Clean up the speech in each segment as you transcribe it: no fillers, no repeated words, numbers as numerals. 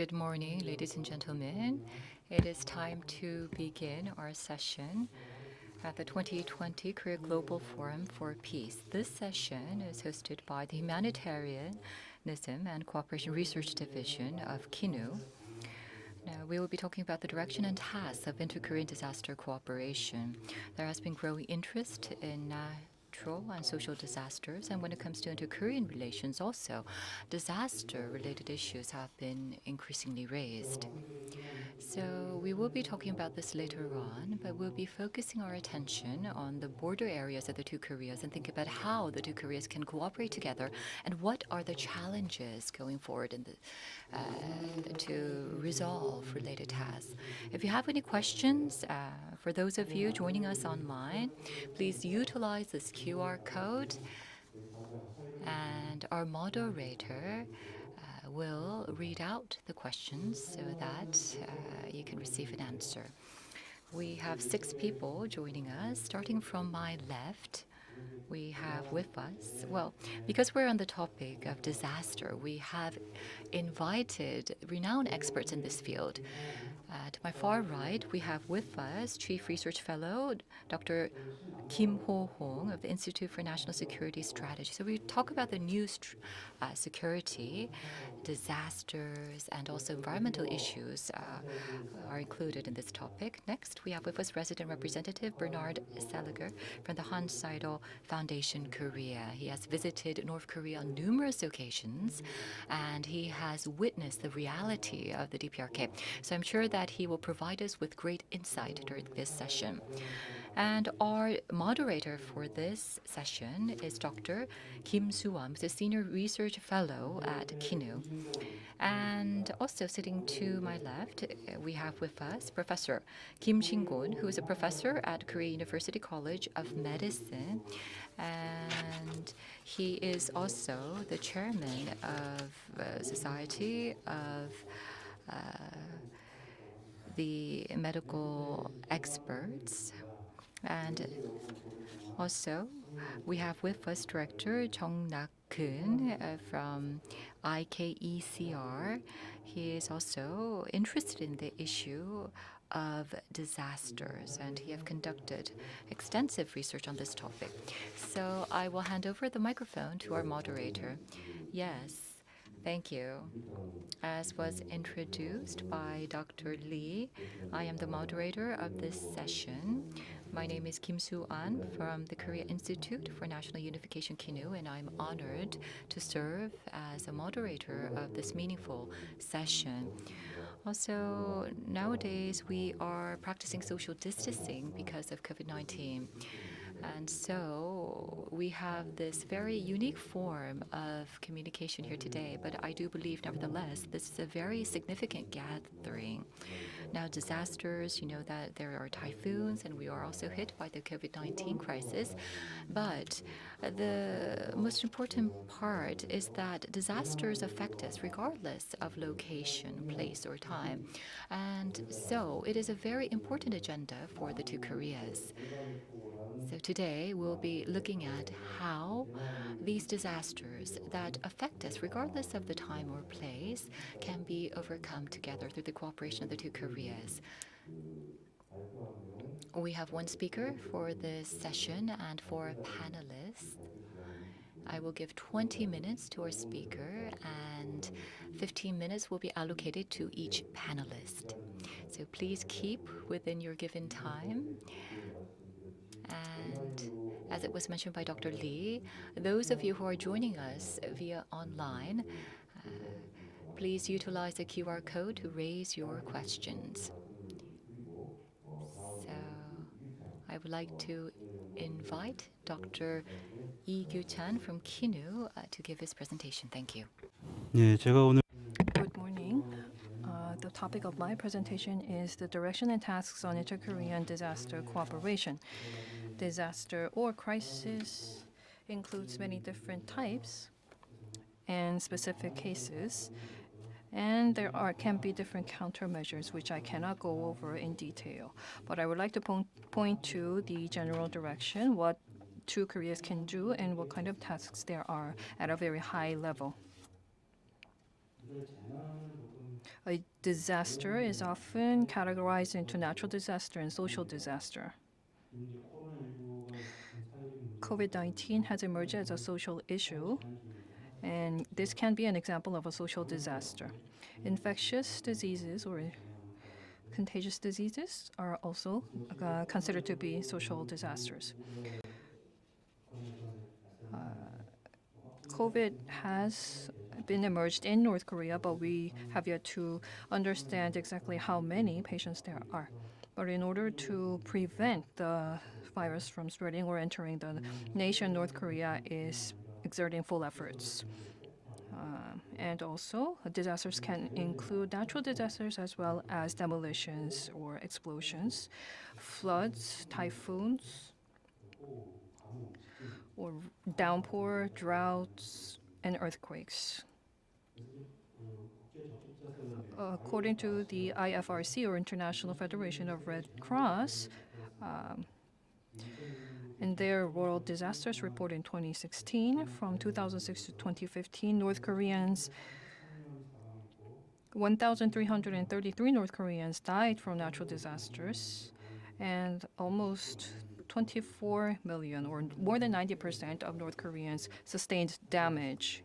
Good morning, ladies and gentlemen. It is time to begin our session at the 2020 Korea Global Forum for Peace. This session is hosted by the Humanitarianism and Cooperation Research Division of KINU. Now, we will be talking about the direction and tasks of inter-Korean disaster cooperation. There has been growing interest in natural and social disasters, and when it comes to inter-Korean relations also, disaster-related issues have been increasingly raised. So we will be talking about this later on, but we'll be focusing our attention on the border areas of the two Koreas and think about how the two Koreas can cooperate together and what are the challenges going forward to resolve related tasks. If you have any questions, for those of you joining us online, please utilize this QR code, and our moderator will read out the questions so that you can receive an answer. We have 6 people joining us. Starting from my left, we have with us, well, because we're on the topic of disaster, we have invited renowned experts in this field. To my far right, we have with us Chief Research Fellow, Dr. Kim Ho-hong of the Institute for National Security Strategy. So we talk about the new security, disasters, and also environmental issues are included in this topic. Next, we have with us Resident Representative Bernard Seliger from the Han Seidel Foundation, Korea. He has visited North Korea on numerous occasions, and he has witnessed the reality of the DPRK. So I'm sure that he will provide us with great insight during this session. And our moderator for this session is Dr. Kim Soo-won, who's a Senior Research Fellow at KINU. And also sitting to my left, we have with us Professor Kim Shin-gon, who is a professor at Korea University College of Medicine. And he is also the chairman of Society of the Medical Experts. And also, we have with us Director Jung Nak-kun from IKECR. He is also interested in the issue of disasters, and he has conducted extensive research on this topic. So I will hand over the microphone to our moderator. Yes, thank you. As was introduced by Dr. Lee, I am the moderator of this session. My name is Kim Soo-an from the Korea Institute for National Unification, KINU, and I'm honored to serve as a moderator of this meaningful session. Also, nowadays we are practicing social distancing because of COVID-19. And so we have this very unique form of communication here today, but I do believe, nevertheless, this is a very significant gathering. Now, disasters, you know that there are typhoons, and we are also hit by the COVID-19 crisis. But the most important part is that disasters affect us regardless of location, place, or time. And so it is a very important agenda for the two Koreas. So today we'll be looking at how these disasters that affect us regardless of the time or place can be overcome together through the cooperation of the two Koreas. We have one speaker for this session, and for panelists, I will give 20 minutes to our speaker, and 15 minutes will be allocated to each panelist. So please keep within your given time. And as it was mentioned by Dr. Lee, those of you who are joining us via online, please utilize the QR code to raise your questions. So I would like to invite Dr. Lee Kyu-chan from KINU to give his presentation. Thank you. Good morning. The topic of my presentation is the direction and tasks on inter-Korean disaster cooperation. Disaster or crisis includes many different types and specific cases, and there can be different countermeasures which I cannot go over in detail. But I would like to point to the general direction, what two Koreas can do and what kind of tasks there are at a very high level. A disaster is often categorized into natural disaster and social disaster. COVID-19 has emerged as a social issue, and this can be an example of a social disaster. Infectious diseases or contagious diseases are also considered to be social disasters. COVID has been emerged in North Korea, but we have yet to understand exactly how many patients there are. But in order to prevent the virus from spreading or entering the nation, North Korea is exerting full efforts. And also, disasters can include natural disasters as well as demolitions or explosions, floods, typhoons, or downpour, droughts, and earthquakes. According to the IFRC, or International Federation of Red Cross, in their World Disasters Report in 2016, from 2006 to 2015, 1,333 North Koreans died from natural disasters, and almost 24 million, or more than 90% of North Koreans, sustained damage.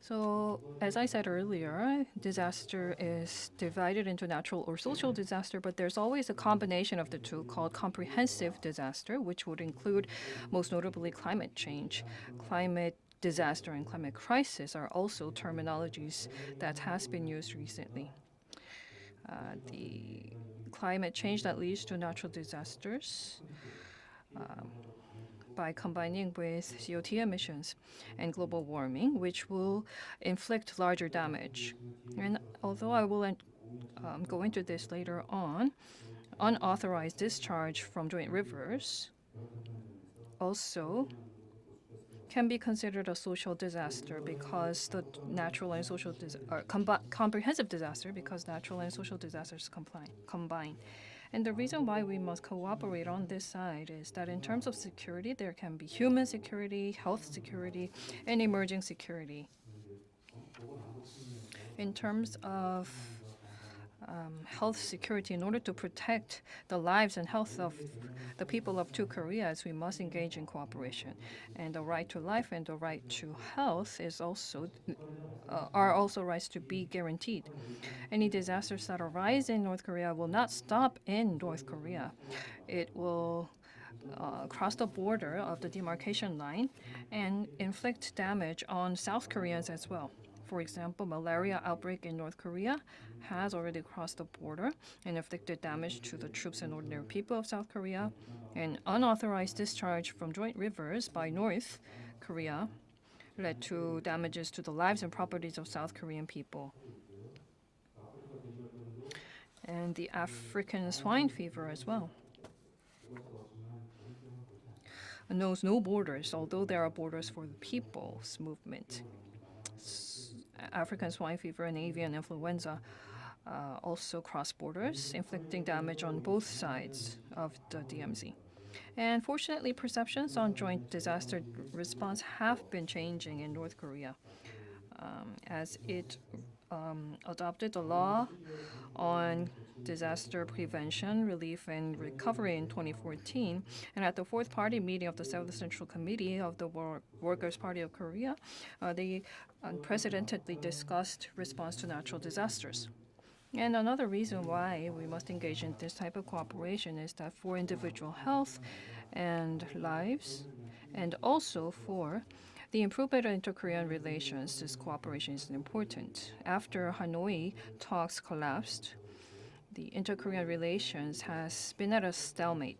So, as I said earlier, disaster is divided into natural or social disaster, but there's always a combination of the two called comprehensive disaster, which would include most notably climate change. Climate disaster and climate crisis are also terminologies that has been used recently. The climate change that leads to natural disasters by combining with CO2 emissions and global warming, which will inflict larger damage. And although I will go into this later on, unauthorized discharge from joint rivers also can be considered a social disaster because the natural and social comprehensive disaster because natural and social disasters combine. And the reason why we must cooperate on this side is that in terms of security, there can be human security, health security, and emerging security. In terms of health security, in order to protect the lives and health of the people of two Koreas, we must engage in cooperation. And the right to life and the right to health are also rights to be guaranteed. Any disasters that arise in North Korea will not stop in North Korea. It will cross the border of the demarcation line and inflict damage on South Koreans as well. For example, malaria outbreak in North Korea has already crossed the border and inflicted damage to the troops and ordinary people of South Korea. And unauthorized discharge from joint rivers by North Korea led to damages to the lives and properties of South Korean people. And the African swine fever as well knows no borders, although there are borders for the people's movement. African swine fever and avian influenza also cross borders, inflicting damage on both sides of the DMZ. And fortunately, perceptions on joint disaster response have been changing in North Korea as it adopted the law on disaster prevention, relief, and recovery in 2014. And at the fourth party meeting of the Seventh Central Committee of the Workers' Party of Korea, they unprecedentedly discussed response to natural disasters. And another reason why we must engage in this type of cooperation is that for individual health and lives, and also for the improvement of inter-Korean relations, this cooperation is important. After Hanoi talks collapsed, the inter-Korean relations has been at a stalemate.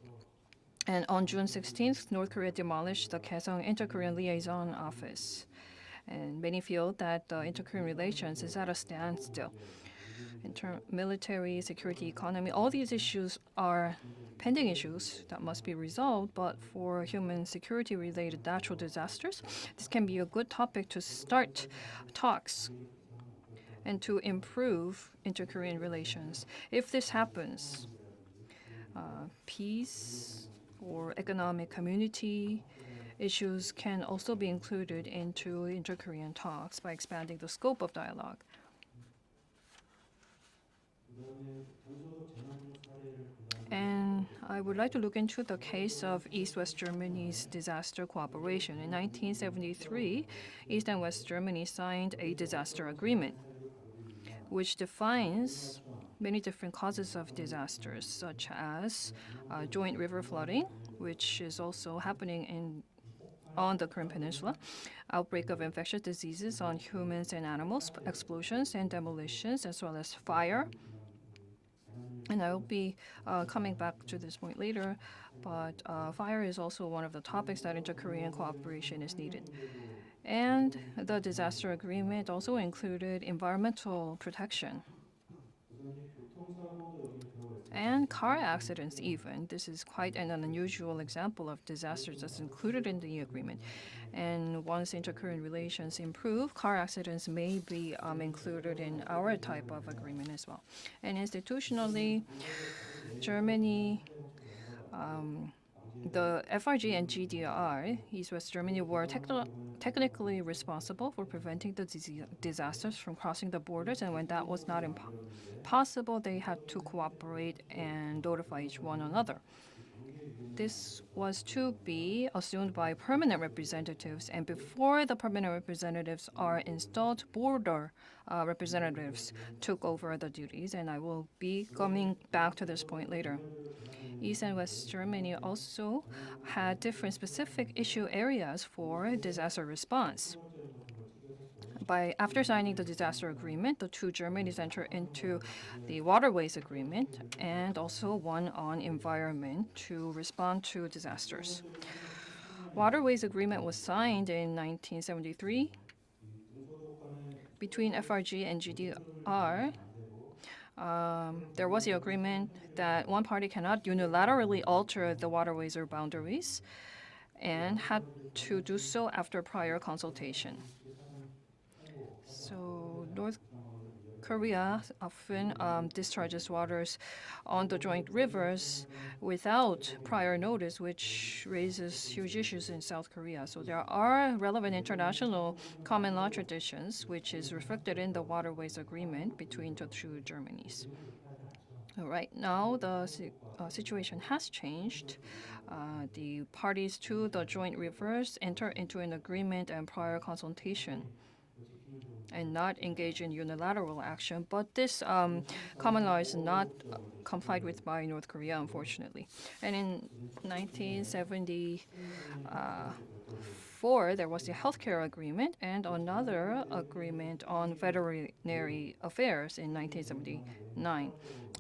And on June 16th, North Korea demolished the Kaesong Inter-Korean Liaison Office. And many feel that the inter-Korean relations is at a standstill. Military, security, economy, all these issues are pending issues that must be resolved, but for human security related natural disasters, this can be a good topic to start talks and to improve inter-Korean relations. If this happens, peace or economic community issues can also be included into inter-Korean talks by expanding the scope of dialogue. And I would like to look into the case of East-West Germany's disaster cooperation. In 1973, East and West Germany signed a disaster agreement, which defines many different causes of disasters, such as joint river flooding, which is also happening on the Korean Peninsula, outbreak of infectious diseases on humans and animals, explosions and demolitions, as well as fire. And I will be coming back to this point later, but fire is also one of the topics that inter-Korean cooperation is needed. And the disaster agreement also included environmental protection and car accidents even. This is quite an unusual example of disasters that's included in the agreement. And once inter-Korean relations improve, car accidents may be included in our type of agreement as well. And institutionally, Germany, the FRG and GDR, East-West Germany, were technically responsible for preventing the disasters from crossing the borders, and when that was not possible, they had to cooperate and notify each one another. This was to be assumed by permanent representatives, and before the permanent representatives are installed, border representatives took over the duties, and I will be coming back to this point later. East and West Germany also had different specific issue areas for disaster response. After signing the disaster agreement, the two Germanys entered into the waterways agreement and also one on environment to respond to disasters. Waterways agreement was signed in 1973 between FRG and GDR. There was the agreement that one party cannot unilaterally alter the waterways or boundaries and had to do so after prior consultation. So North Korea often discharges waters on the joint rivers without prior notice, which raises huge issues in South Korea. So there are relevant international common law traditions, which is reflected in the Waterways Agreement between the two Germanys. Right now, the situation has changed. The parties to the joint rivers enter into an agreement and prior consultation and not engage in unilateral action. But this common law is not complied with by North Korea, unfortunately. And in 1974, there was the healthcare agreement and another agreement on veterinary affairs in 1979.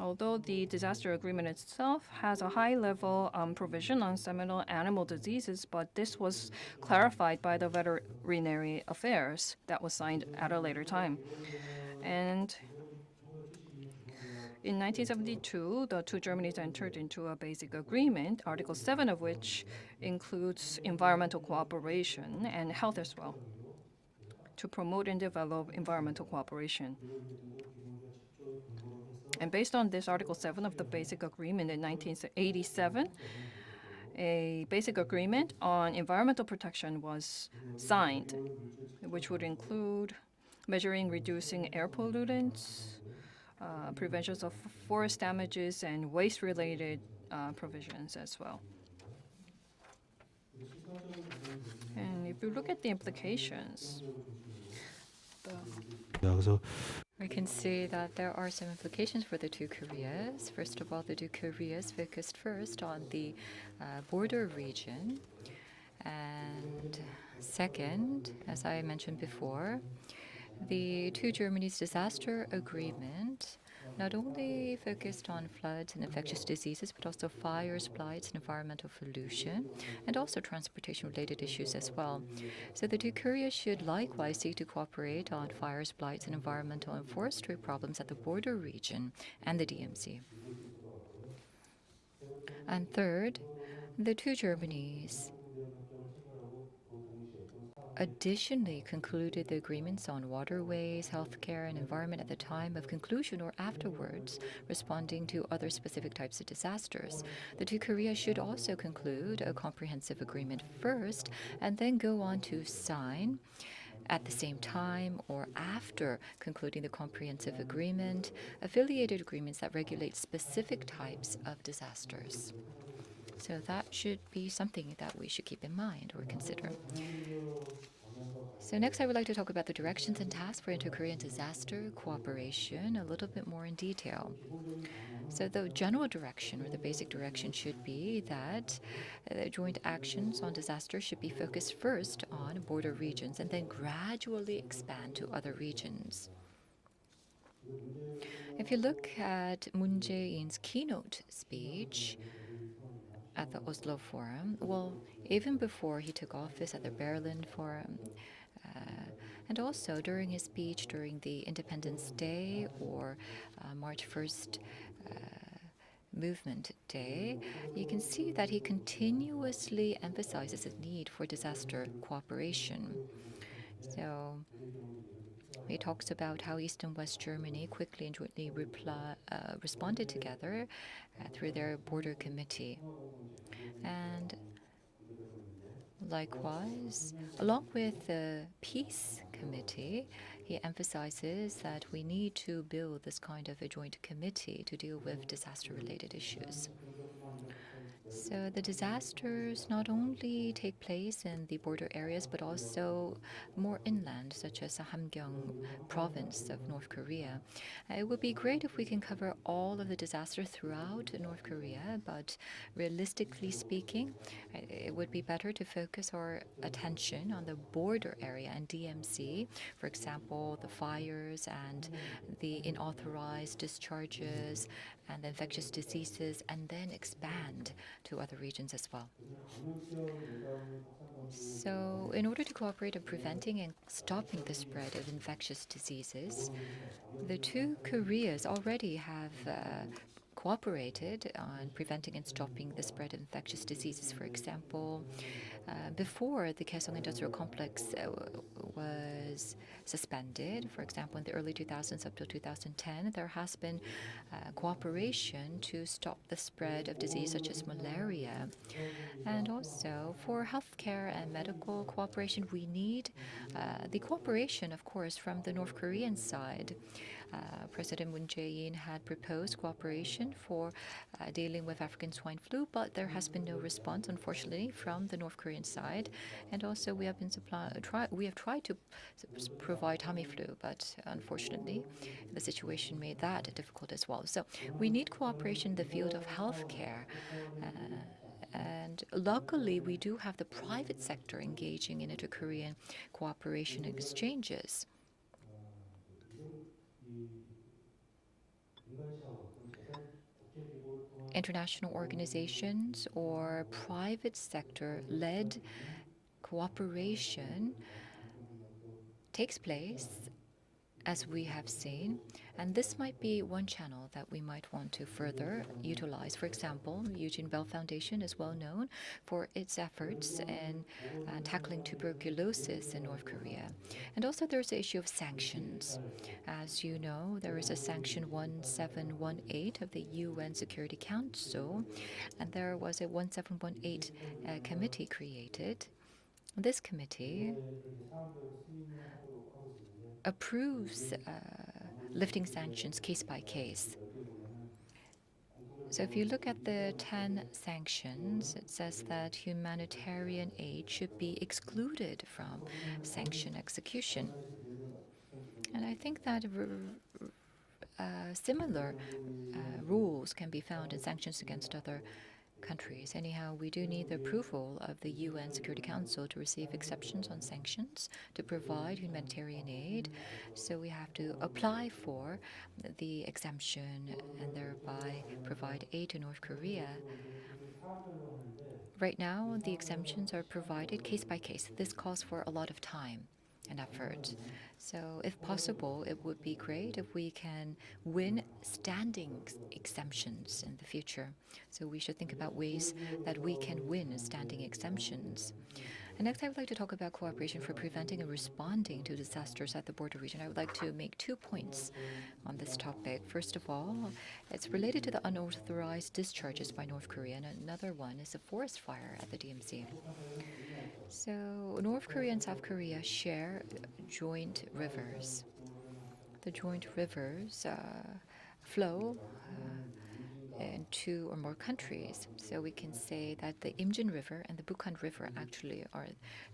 Although the disaster agreement itself has a high-level provision on seminal animal diseases, but this was clarified by the veterinary affairs that was signed at a later time. And in 1972, the two Germanys entered into a basic agreement, Article 7 of which includes environmental cooperation and health as well, to promote and develop environmental cooperation. And based on this Article 7 of the Basic Agreement in 1987, a basic agreement on environmental protection was signed, which would include measuring reducing air pollutants, preventions of forest damages, and waste-related provisions as well. And if you look at the implications, we can see that there are some implications for the two Koreas. First of all, the two Koreas focused first on the border region. And second, as I mentioned before, the two Germany's disaster agreement not only focused on floods and infectious diseases, but also fires, blights, and environmental pollution, and also transportation-related issues as well. So the two Koreas should likewise seek to cooperate on fires, blights, and environmental and forestry problems at the border region and the DMZ. And third, the two Germanys additionally concluded the agreements on waterways, healthcare, and environment at the time of conclusion or afterwards, responding to other specific types of disasters. The two Koreas should also conclude a comprehensive agreement first and then go on to sign at the same time or after concluding the comprehensive agreement, affiliated agreements that regulate specific types of disasters. So that should be something that we should keep in mind or consider. So next I would like to talk about the directions and tasks for inter-Korean disaster cooperation a little bit more in detail. So the general direction or the basic direction should be that joint actions on disaster should be focused first on border regions and then gradually expand to other regions. If you look at Moon Jae-in's keynote speech at the Oslo Forum, well, even before he took office at the Berlin Forum, and also during his speech during the Independence Day or March 1st Movement Day, you can see that he continuously emphasizes the need for disaster cooperation. So he talks about how East and West Germany quickly and jointly responded together through their border committee. And likewise, along with the Peace Committee, he emphasizes that we need to build this kind of a joint committee to deal with disaster-related issues. So the disasters not only take place in the border areas, but also more inland, such as the Hamgyong province of North Korea. It would be great if we can cover all of the disasters throughout North Korea, but realistically speaking, it would be better to focus our attention on the border area and DMC, for example, the fires and the unauthorized discharges and the infectious diseases, and then expand to other regions as well. So, in order to cooperate in preventing and stopping the spread of infectious diseases, the two Koreas already have cooperated on preventing and stopping the spread of infectious diseases. For example, before the Kaesong Industrial Complex was suspended, for example, in the early 2000s up to 2010, there has been cooperation to stop the spread of disease such as malaria. And also, for healthcare and medical cooperation, we need the cooperation, of course, from the North Korean side. President Moon Jae-in had proposed cooperation for dealing with African swine flu, but there has been no response, unfortunately, from the North Korean side. And also, we have tried to provide Tamiflu, but unfortunately, the situation made that difficult as well. So we need cooperation in the field of healthcare. And luckily, we do have the private sector engaging in inter-Korean cooperation and exchanges. International organizations or private sector-led cooperation takes place, as we have seen, and this might be one channel that we might want to further utilize. For example, Eugene Bell Foundation is well known for its efforts in tackling tuberculosis in North Korea. And also there's the issue of sanctions. As you know, there is a sanction 1718 of the UN Security Council, and there was a 1718 committee created. This committee approves lifting sanctions case by case. So if you look at the 10 sanctions, it says that humanitarian aid should be excluded from sanction execution. And I think that similar rules can be found in sanctions against other countries. Anyhow, we do need the approval of the UN Security Council to receive exceptions on sanctions to provide humanitarian aid. So we have to apply for the exemption and thereby provide aid to North Korea. Right now, the exemptions are provided case by case. This calls for a lot of time and effort. So if possible, it would be great if we can win standing exemptions in the future. So we should think about ways that we can win standing exemptions. And next, I would like to talk about cooperation for preventing and responding to disasters at the border region. I would like to make 2 points on this topic. First of all, it's related to the unauthorized discharges by North Korea, and another one is a forest fire at the DMZ. So, North Korea and South Korea share joint rivers. The joint rivers flow in 2 or more countries. So we can say that the Imjin River and the Bukhan River actually are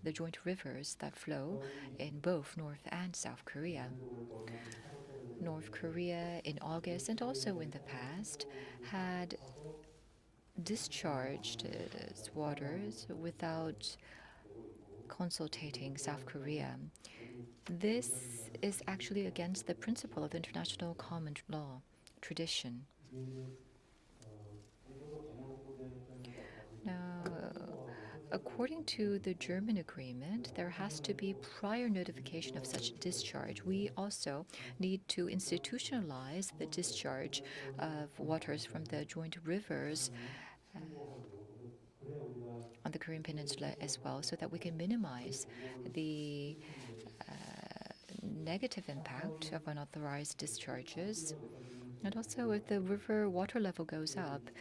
the joint rivers that flow in both North and South Korea. North Korea in August and also in the past had discharged its waters without consulting South Korea. This is actually against the principle of international common law tradition. Now, according to the German agreement, there has to be prior notification of such discharge. We also need to institutionalize the discharge of waters from the joint rivers on the Korean Peninsula as well, so that we can minimize the negative impact of unauthorized discharges. And also, if the river water level goes up,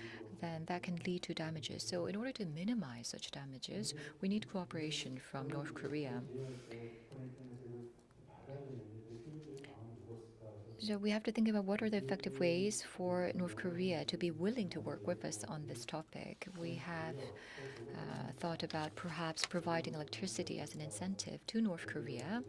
then that can lead to damages. So in order to minimize such damages, we need cooperation from North Korea. So we have to think about what are the effective ways for North Korea to be willing to work with us on this topic. We have thought about perhaps providing electricity as an incentive to North Korea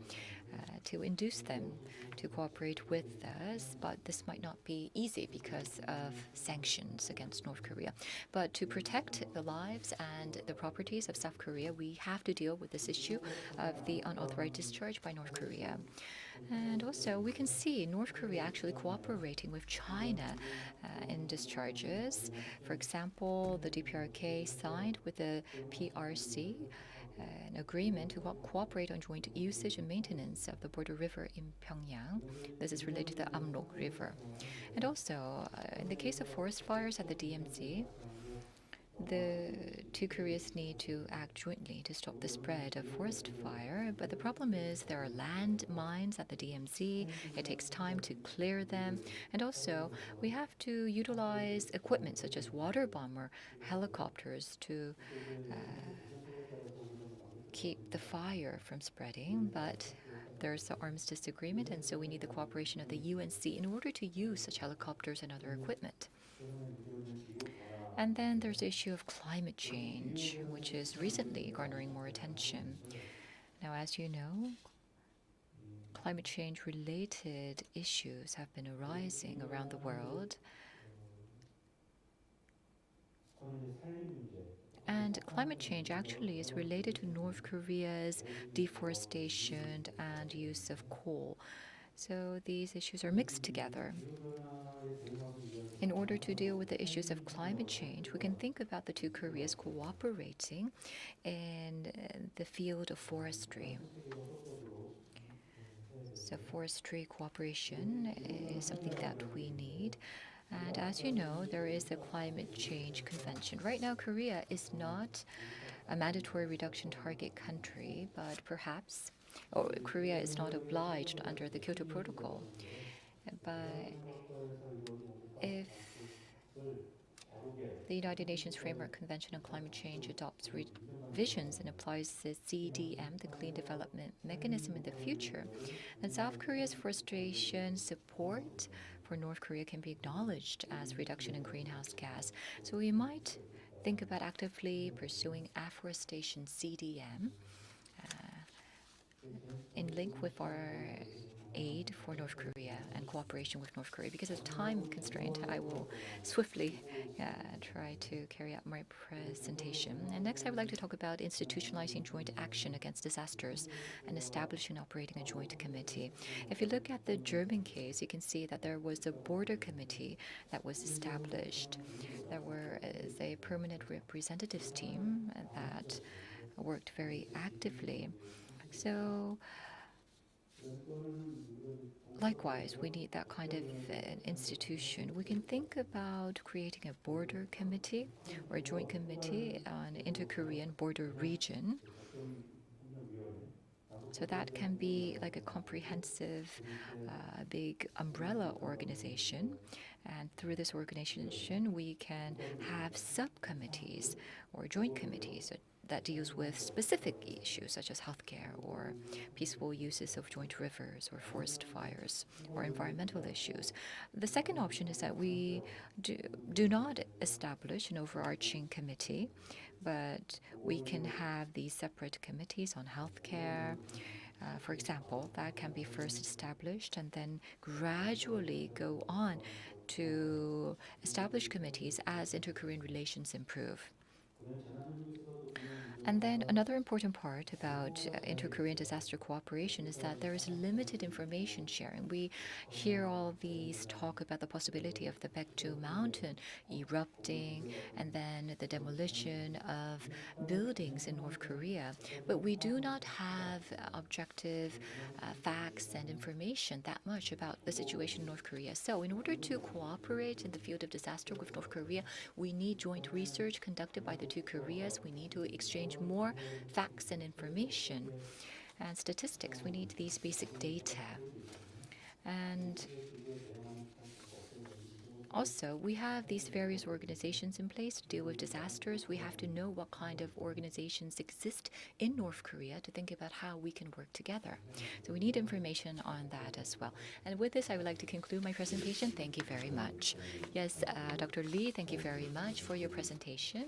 to induce them to cooperate with us, but this might not be easy because of sanctions against North Korea. But to protect the lives and the properties of South Korea, we have to deal with this issue of the unauthorized discharge by North Korea. And also, we can see North Korea actually cooperating with China in discharges. For example, the DPRK signed with the PRC an agreement to cooperate on joint usage and maintenance of the border river in Pyongyang. This is related to the Amrok River. And also, in the case of forest fires at the DMZ, the 2 Koreas need to act jointly to stop the spread of forest fire, but the problem is there are land mines at the DMZ. It takes time to clear them, and also we have to utilize equipment such as water bomber helicopters to keep the fire from spreading, but there's the armistice agreement, and so we need the cooperation of the UNC in order to use such helicopters and other equipment. And then there's the issue of climate change, which is recently garnering more attention. Now, as you know, climate change related issues have been arising around the world. And climate change actually is related to North Korea's deforestation and use of coal. So these issues are mixed together. In order to deal with the issues of climate change, we can think about the 2 Koreas cooperating in the field of forestry. So forestry cooperation is something that we need. And as you know, there is a climate change convention. Right now, Korea is not a mandatory reduction target country, but perhaps Korea is not obliged under the Kyoto Protocol. But if the United Nations Framework Convention on Climate Change adopts revisions and applies the CDM, the Clean Development Mechanism, in the future, then South Korea's forestation support for North Korea can be acknowledged as reduction in greenhouse gas. So we might think about actively pursuing afforestation CDM in link with our aid for North Korea and cooperation with North Korea. Because of time constraint, I will swiftly try to carry out my presentation. And next, I would like to talk about institutionalizing joint action against disasters and establishing and operating a joint committee. If you look at the German case, you can see that there was a border committee that was established. There was a permanent representatives team that worked very actively. So likewise, we need that kind of an institution. We can think about creating a border committee or a joint committee on inter-Korean border region. So that can be like a comprehensive, big umbrella organization. And through this organization, we can have subcommittees or joint committees that deals with specific issues such as healthcare or peaceful uses of joint rivers or forest fires or environmental issues. The second option is that we do not establish an overarching committee, but we can have these separate committees on healthcare. For example, that can be first established and then gradually go on to establish committees as inter-Korean relations improve. And then another important part about inter-Korean disaster cooperation is that there is limited information sharing. We hear all these talk about the possibility of the Baekdu mountain erupting and then the demolition of buildings in North Korea. But we do not have objective facts and information that much about the situation in North Korea. So in order to cooperate in the field of disaster with North Korea, we need joint research conducted by the two Koreas. We need to exchange more facts and information and statistics. We need these basic data. And also, we have these various organizations in place to deal with disasters. We have to know what kind of organizations exist in North Korea to think about how we can work together. So we need information on that as well. And with this, I would like to conclude my presentation. Thank you very much. Yes, Dr. Lee, thank you very much for your presentation.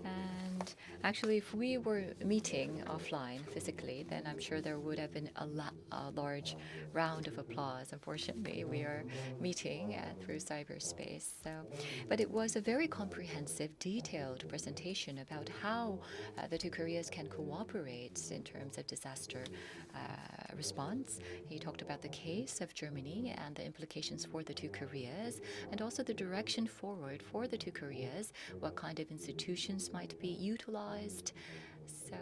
And actually, if we were meeting offline physically, then I'm sure there would have been a large round of applause. Unfortunately, we are meeting through cyberspace. But it was a very comprehensive, detailed presentation about how the two Koreas can cooperate in terms of disaster response. He talked about the case of Germany and the implications for the two Koreas, and also the direction forward for the two Koreas, what kind of institutions might be utilized. So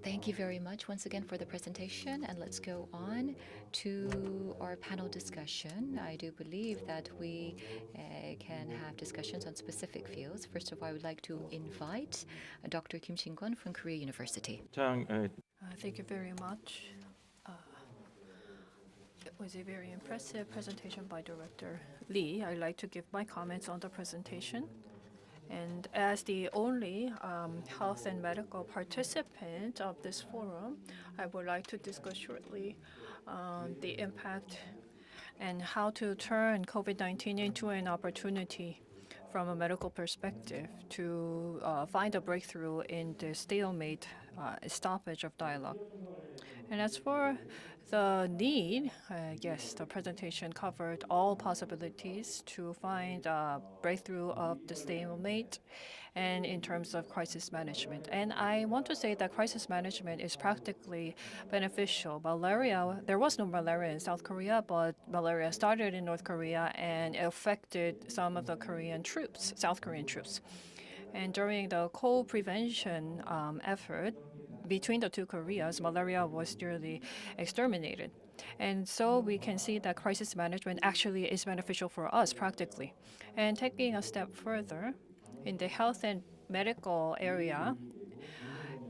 thank you very much once again for the presentation, and let's go on to our panel discussion. I do believe that we can have discussions on specific fields. First of all, I would like to invite Dr. Kim Shin-kwon from Korea University. Thank you very much. It was a very impressive presentation by Director Lee. I'd like to give my comments on the presentation. And as the only health and medical participant of this forum, I would like to discuss shortly the impact and how to turn COVID-19 into an opportunity from a medical perspective to find a breakthrough in the stalemate stoppage of dialogue. And as for the need, yes, the presentation covered all possibilities to find a breakthrough of the stalemate and in terms of crisis management. And I want to say that crisis management is practically beneficial. Malaria, there was no malaria in South Korea, but malaria started in North Korea and affected some of the Korean troops, South Korean troops. And during the co-prevention effort, between the two Koreas, malaria was nearly exterminated. And so we can see that crisis management actually is beneficial for us practically. And taking a step further, in the health and medical area,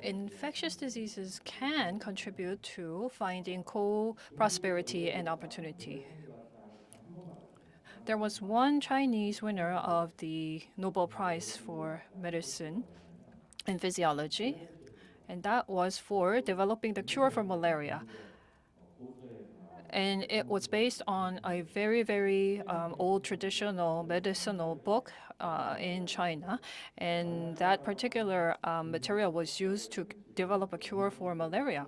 infectious diseases can contribute to finding co-prosperity and opportunity. There was one Chinese winner of the Nobel Prize for Medicine and Physiology, and that was for developing the cure for malaria. And it was based on a very, very old traditional medicinal book in China. And that particular material was used to develop a cure for malaria.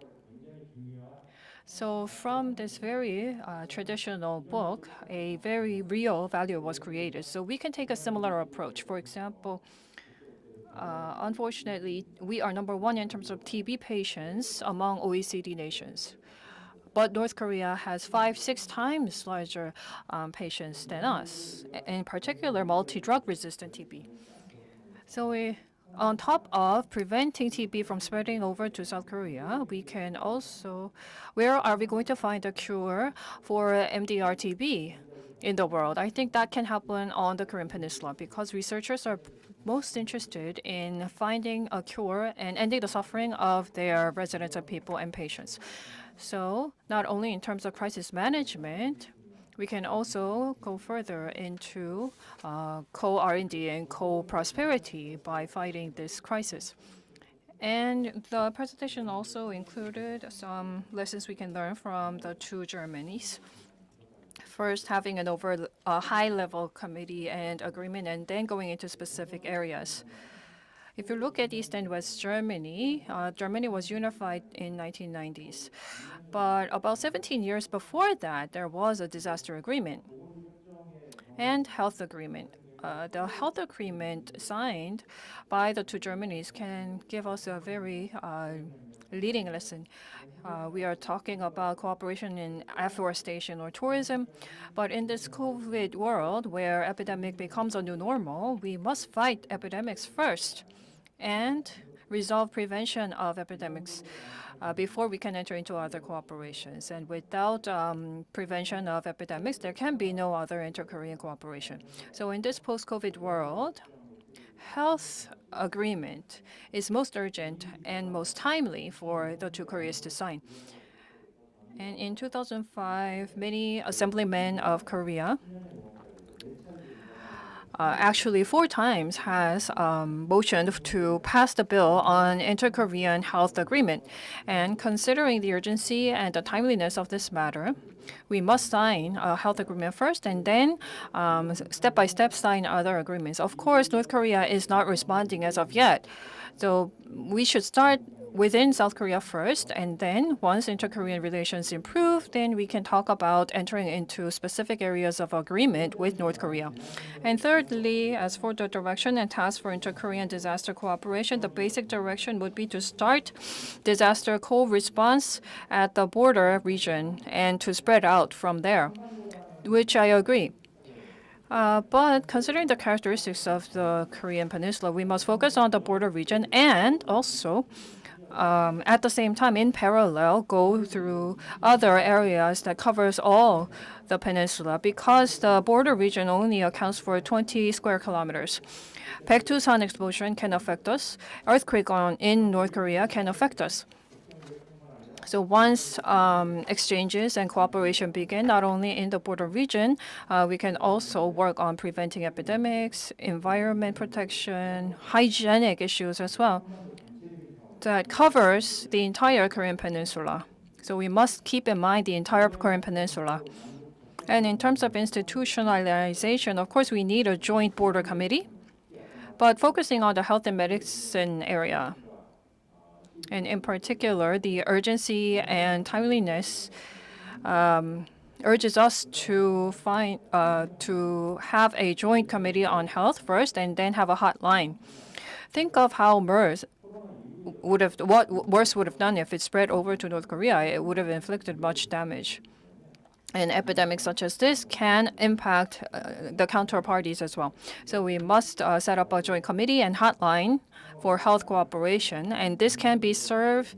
So from this very traditional book, a very real value was created. So we can take a similar approach. For example, unfortunately, we are number one in terms of TB patients among OECD nations. But North Korea has 5-6 times larger patients than us, in particular multi-drug resistant TB. So on top of preventing TB from spreading over to South Korea, we can also, where are we going to find a cure for MDR TB? in the world. I think that can happen on the Korean Peninsula because researchers are most interested in finding a cure and ending the suffering of their residents and people and patients. So not only in terms of crisis management, we can also go further into co-R&D and co-prosperity by fighting this crisis. And the presentation also included some lessons we can learn from the two Germanys. First, having a high-level committee and agreement, and then going into specific areas. If you look at East and West Germany, Germany was unified in 1990s. But about 17 years before that, there was a disaster agreement and health agreement. The health agreement signed by the two Germanys can give us a very leading lesson. We are talking about cooperation in afforestation or tourism, but in this COVID world where epidemic becomes a new normal, we must fight epidemics first and resolve prevention of epidemics before we can enter into other cooperations. And without prevention of epidemics, there can be no other inter-Korean cooperation. So in this post-COVID world, health agreement is most urgent and most timely for the two Koreas to sign. And in 2005, many assemblymen of Korea actually 4 times has motioned to pass the bill on inter-Korean health agreement. And considering the urgency and the timeliness of this matter, we must sign a health agreement first and then step by step sign other agreements. Of course, North Korea is not responding as of yet. So we should start within South Korea first, and then once inter-Korean relations improve, then we can talk about entering into specific areas of agreement with North Korea. And thirdly, as for the direction and task for inter-Korean disaster cooperation, the basic direction would be to start disaster co-response at the border region and to spread out from there, which I agree. But considering the characteristics of the Korean Peninsula, we must focus on the border region and also at the same time, in parallel, go through other areas that covers all the peninsula because the border region only accounts for 20 square kilometers. Baekdu sun explosion can affect us. Earthquake in North Korea can affect us. So once exchanges and cooperation begin, not only in the border region, we can also work on preventing epidemics, environment protection, hygienic issues as well. That covers the entire Korean Peninsula. So we must keep in mind the entire Korean Peninsula. And in terms of institutionalization, of course, we need a joint border committee, but focusing on the health and medicine area. And in particular, the urgency and timeliness urges us to have a joint committee on health first and then have a hotline. Think of how MERS what worse would have done if it spread over to North Korea. It would have inflicted much damage. And epidemics such as this can impact the counterparties as well. So we must set up a joint committee and hotline for health cooperation, and this can serve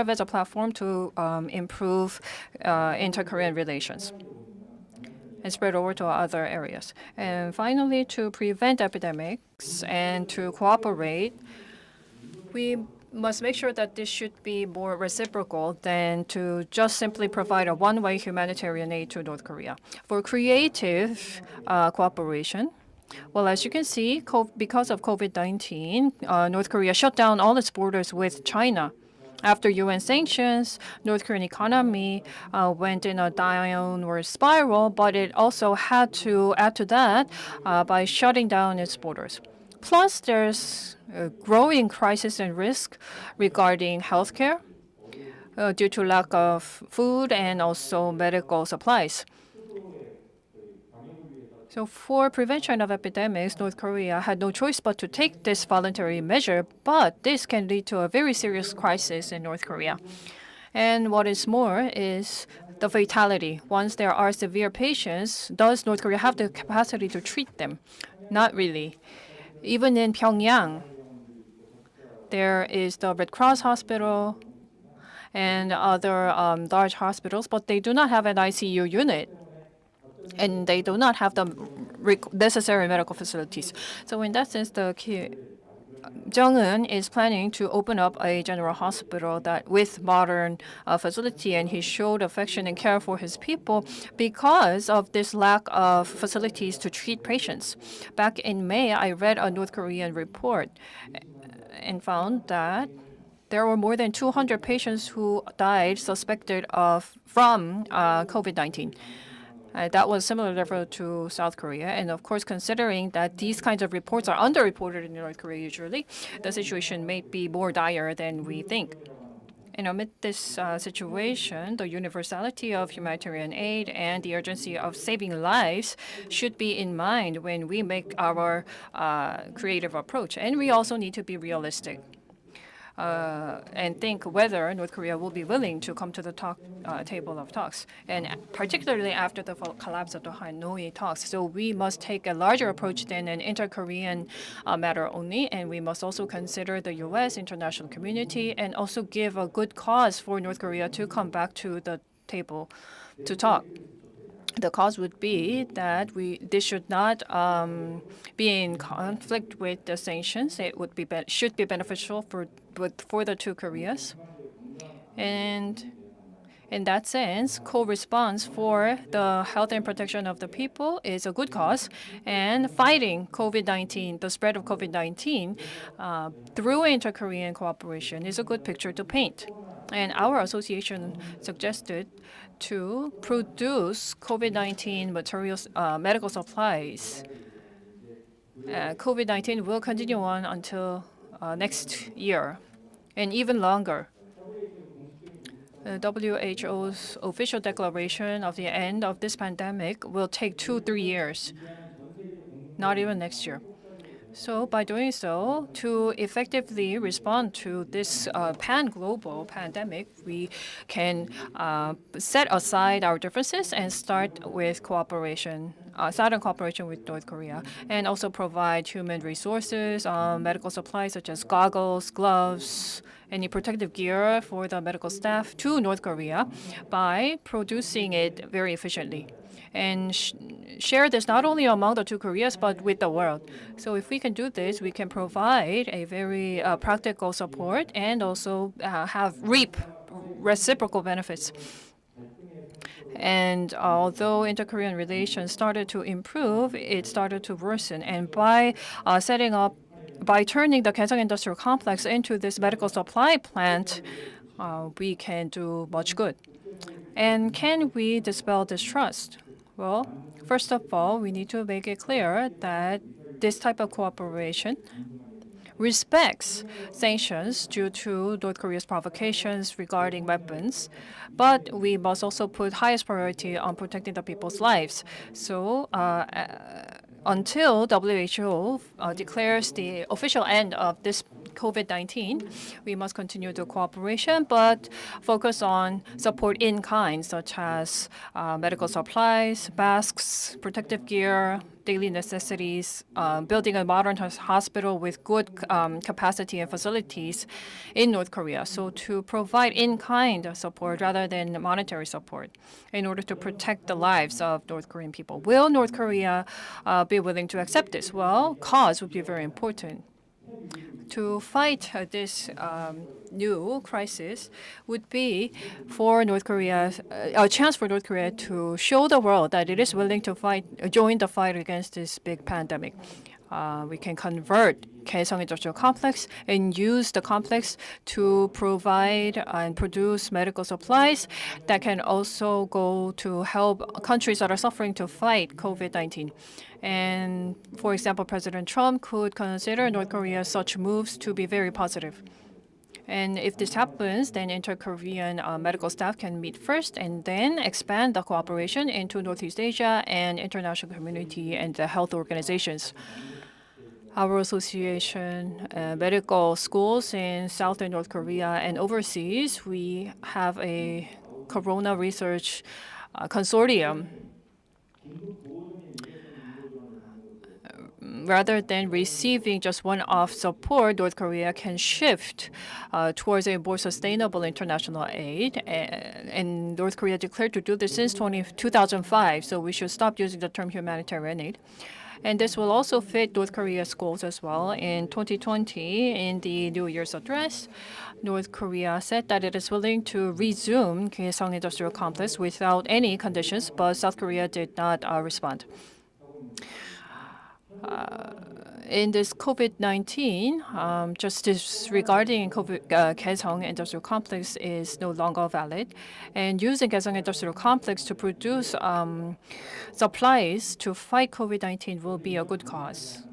as a platform to improve inter-Korean relations and spread over to other areas. And finally, to prevent epidemics and to cooperate, we must make sure that this should be more reciprocal than to just simply provide a one-way humanitarian aid to North Korea. For creative cooperation, well, as you can see, because of COVID-19, North Korea shut down all its borders with China. After UN sanctions, North Korean economy went in a downward spiral, but it also had to add to that by shutting down its borders. Plus, there's a growing crisis and risk regarding healthcare due to lack of food and also medical supplies. So for prevention of epidemics, North Korea had no choice but to take this voluntary measure, but this can lead to a very serious crisis in North Korea. And what is more is the fatality. Once there are severe patients, does North Korea have the capacity to treat them? Not really. Even in Pyongyang, there is the Red Cross Hospital and other large hospitals, but they do not have an ICU unit. and they do not have the necessary medical facilities. So in that sense, Jong-un is planning to open up a general hospital that with modern facility, and he showed affection and care for his people because of this lack of facilities to treat patients. Back in May, I read a North Korean report and found that there were more than 200 patients who died suspected from COVID-19. That was similar level to South Korea. And of course, considering that these kinds of reports are underreported in North Korea usually, the situation may be more dire than we think. And amid this situation, the universality of humanitarian aid and the urgency of saving lives should be in mind when we make our creative approach. And we also need to be realistic. And think whether North Korea will be willing to come to the table of talks, and particularly after the collapse of the Hanoi talks. So we must take a larger approach than an inter-Korean matter only, and we must also consider the U.S. international community and also give a good cause for North Korea to come back to the table to talk. The cause would be that this should not be in conflict with the sanctions. It would should be beneficial for the two Koreas, and in that sense, co-response for the health and protection of the people is a good cause, and fighting COVID-19, the spread of COVID-19, through inter-Korean cooperation is a good picture to paint. And our association suggested to produce COVID-19 materials, medical supplies. COVID-19 will continue on until next year, and even longer. The WHO's official declaration of the end of this pandemic will take 2-3 years, not even next year. So by doing so, to effectively respond to this pan-global pandemic, we can set aside our differences and start with cooperation, start cooperation with North Korea, and also provide human resources, medical supplies such as goggles, gloves, any protective gear for the medical staff to North Korea by producing it very efficiently. And share this not only among the two Koreas, but with the world. So if we can do this, we can provide a very practical support and also reap reciprocal benefits. And although inter-Korean relations started to improve, it started to worsen. And by turning the Kaesong Industrial Complex into this medical supply plant, we can do much good. And can we dispel distrust? Well, first of all, we need to make it clear that this type of cooperation respects sanctions due to North Korea's provocations regarding weapons, but we must also put highest priority on protecting the people's lives. So until WHO declares the official end of this COVID-19, we must continue the cooperation, but focus on support in kind, such as medical supplies, masks, protective gear, daily necessities, building a modern hospital with good capacity and facilities in North Korea. So to provide in-kind support rather than monetary support in order to protect the lives of North Korean people. Will North Korea be willing to accept this? Well, cause would be very important. To fight this new crisis would be for North Korea, a chance for North Korea to show the world that it is willing to join the fight against this big pandemic. We can convert Kaesong Industrial Complex and use the complex to provide and produce medical supplies that can also go to help countries that are suffering to fight COVID-19. And for example, President Trump could consider North Korea's such moves to be very positive. And if this happens, then inter-Korean medical staff can meet first and then expand the cooperation into Northeast Asia and international community and the health organizations. Our association, medical schools in South and North Korea and overseas, we have a Corona Research Consortium. rather than receiving just one-off support, North Korea can shift towards a more sustainable international aid. And North Korea declared to do this since 2005, so we should stop using the term humanitarian aid. And this will also fit North Korea's goals as well. In 2020, in the New Year's address, North Korea said that it is willing to resume Kaesong Industrial Complex without any conditions, but South Korea did not respond. In this COVID-19, just disregarding Kaesong Industrial Complex is no longer valid, and using Kaesong Industrial Complex to produce supplies to fight COVID-19 will be a good cause.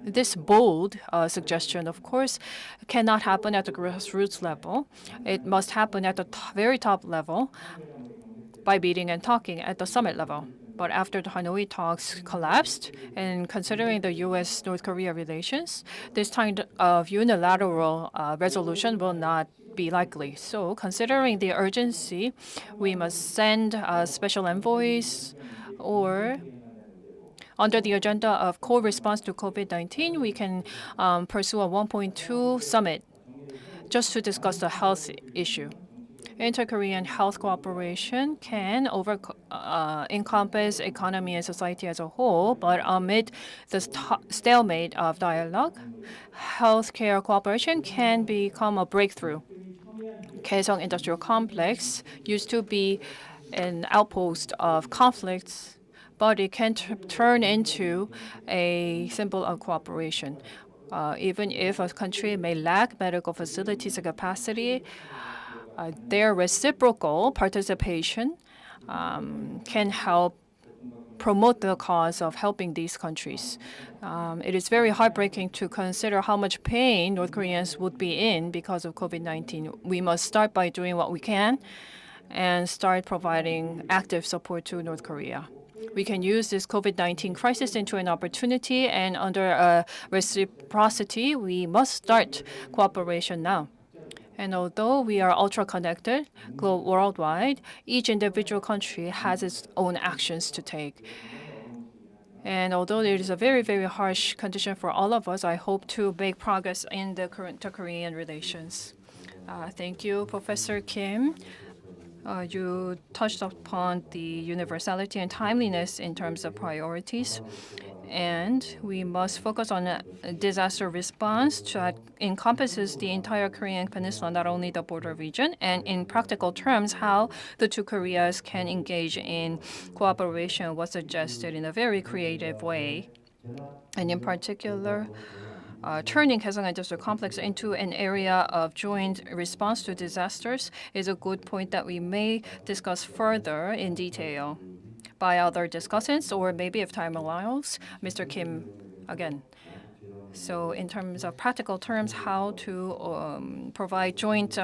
This bold suggestion, of course, cannot happen at the grassroots level. It must happen at the very top level by meeting and talking at the summit level. But after the Hanoi talks collapsed, and considering the U.S.-North Korea relations, this kind of unilateral resolution will not be likely. So, considering the urgency, we must send special envoys, or under the agenda of co-response to COVID-19, we can pursue a 1.2 summit just to discuss the health issue. Inter-Korean health cooperation can encompass economy and society as a whole, but amid the stalemate of dialogue, healthcare cooperation can become a breakthrough. Kaesong Industrial Complex used to be an outpost of conflicts, but it can turn into a symbol of cooperation. Even if a country may lack medical facilities and capacity, their reciprocal participation can help promote the cause of helping these countries. It is very heartbreaking to consider how much pain North Koreans would be in because of COVID-19. We must start by doing what we can and start providing active support to North Korea. We can use this COVID-19 crisis into an opportunity, and under reciprocity, we must start cooperation now. And although we are ultra-connected worldwide, each individual country has its own actions to take. And although it is a very, very harsh condition for all of us, I hope to make progress in the current Korean relations. Thank you, Professor Kim. You touched upon the universality and timeliness in terms of priorities. And we must focus on a disaster response that encompasses the entire Korean Peninsula, not only the border region, and in practical terms, how the two Koreas can engage in cooperation was suggested in a very creative way. And in particular, turning Kaesong Industrial Complex into an area of joint response to disasters is a good point that we may discuss further in detail by other discussants, or maybe if time allows, Mr. Kim again. So in terms of practical terms, how to provide joint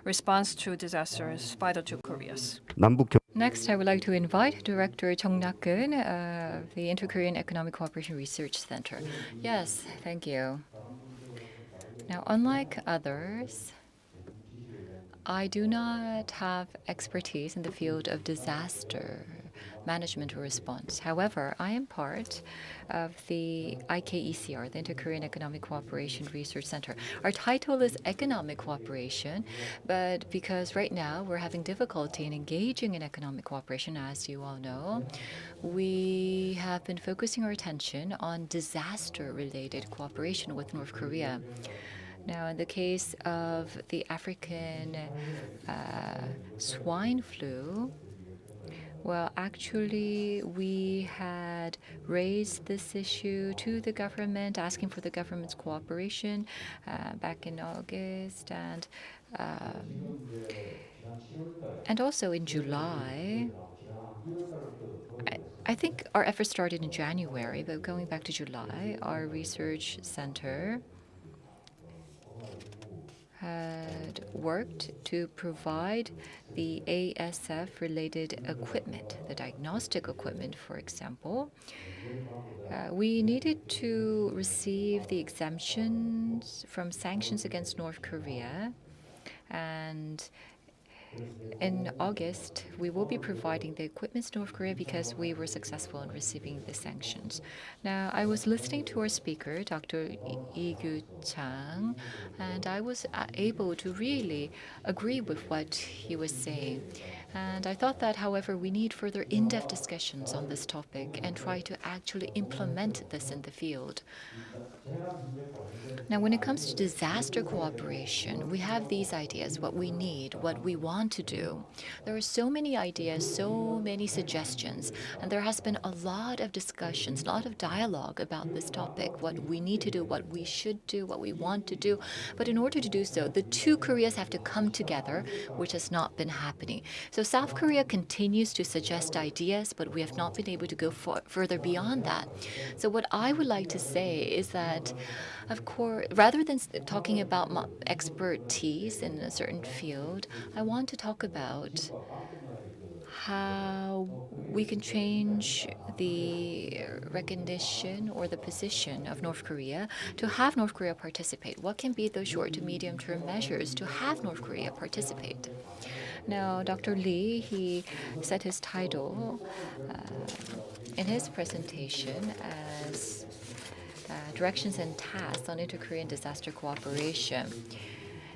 response to disasters by the two Koreas. Next, I would like to invite Director Jung Nak-keun of the Inter-Korean Economic Cooperation Research Center. Yes, thank you. Now, unlike others, I do not have expertise in the field of disaster management or response. However, I am part of the IKECR, the Inter-Korean Economic Cooperation Research Center. Our title is Economic Cooperation, but because right now we're having difficulty in engaging in economic cooperation, as you all know, we have been focusing our attention on disaster-related cooperation with North Korea. Now, in the case of the African swine flu, well, actually, we had raised this issue to the government, asking for the government's cooperation back in August, and also in July. I think our efforts started in January, but going back to July, our research center had worked to provide the ASF-related equipment, the diagnostic equipment, for example. We needed to receive the exemptions from sanctions against North Korea, and in August, we will be providing the equipment to North Korea because we were successful in receiving the sanctions. Now, I was listening to our speaker, Dr. Gu Chang, and I was able to really agree with what he was saying. And I thought that, however, we need further in-depth discussions on this topic and try to actually implement this in the field. Now, when it comes to disaster cooperation, we have these ideas, what we need, what we want to do. There are so many ideas, so many suggestions, and there has been a lot of discussions, a lot of dialogue about this topic, what we need to do, what we should do, what we want to do. But in order to do so, the two Koreas have to come together, which has not been happening. So South Korea continues to suggest ideas, but we have not been able to go further beyond that. So what I would like to say is that, of course, rather than talking about expertise in a certain field, I want to talk about how we can change the recognition or the position of North Korea to have North Korea participate. What can be those short to medium term measures to have North Korea participate? Now, Dr. Lee, he set his title in his presentation as Directions and Tasks on Inter-Korean Disaster Cooperation.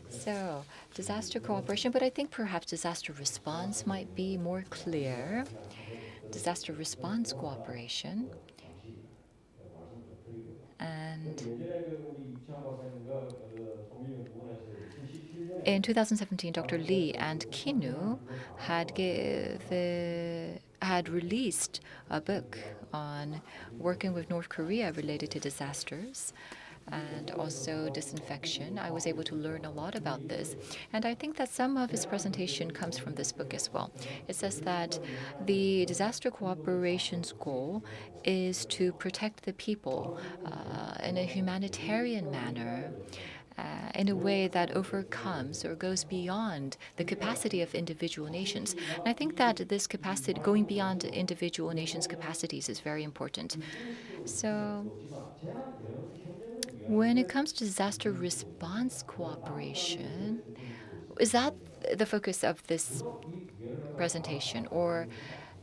So, disaster cooperation, but I think perhaps disaster response might be more clear. Disaster response cooperation. And in 2017, Dr. Lee and KINU had released a book on working with North Korea related to disasters and also disinfection. I was able to learn a lot about this. And I think that some of his presentation comes from this book as well. It says that the disaster cooperation's goal is to protect the people in a humanitarian manner. In a way that overcomes or goes beyond the capacity of individual nations. And I think that this capacity, going beyond individual nations' capacities, is very important. So, when it comes to disaster response cooperation, is that the focus of this presentation, or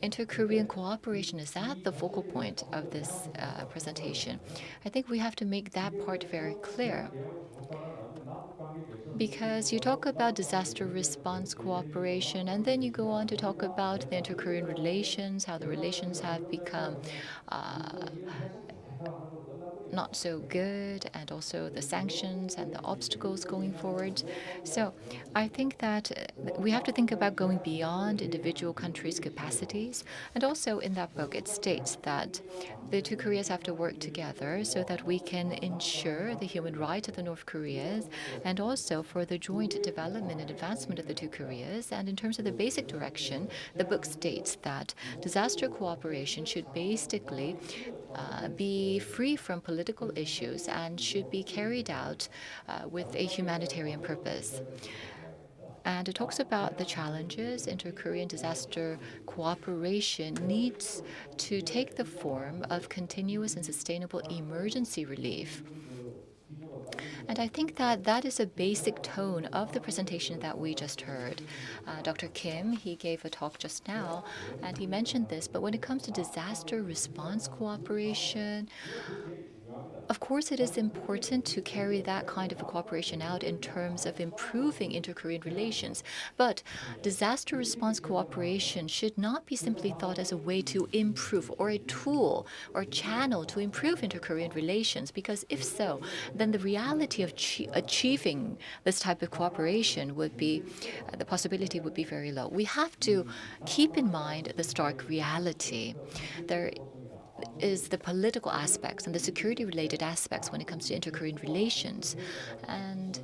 inter-Korean cooperation, is that the focal point of this presentation? I think we have to make that part very clear. Because you talk about disaster response cooperation, and then you go on to talk about the inter-Korean relations, how the relations have become not so good, and also the sanctions and the obstacles going forward. So I think that we have to think about going beyond individual countries' capacities. And also in that book, it states that the two Koreas have to work together so that we can ensure the human rights of the North Koreas and also for the joint development and advancement of the two Koreas. And in terms of the basic direction, the book states that disaster cooperation should basically be free from political issues and should be carried out with a humanitarian purpose. And it talks about the challenges inter-Korean disaster cooperation needs to take the form of continuous and sustainable emergency relief. And I think that that is a basic tone of the presentation that we just heard. Dr. Kim, he gave a talk just now, and he mentioned this, but when it comes to disaster response cooperation, of course, it is important to carry that kind of a cooperation out in terms of improving inter-Korean relations. But disaster response cooperation should not be simply thought as a way to improve or a tool or channel to improve inter-Korean relations, because if so, then the reality of achieving this type of cooperation would be, the possibility would be very low. We have to keep in mind the stark reality. There is the political aspects and the security-related aspects when it comes to inter-Korean relations. And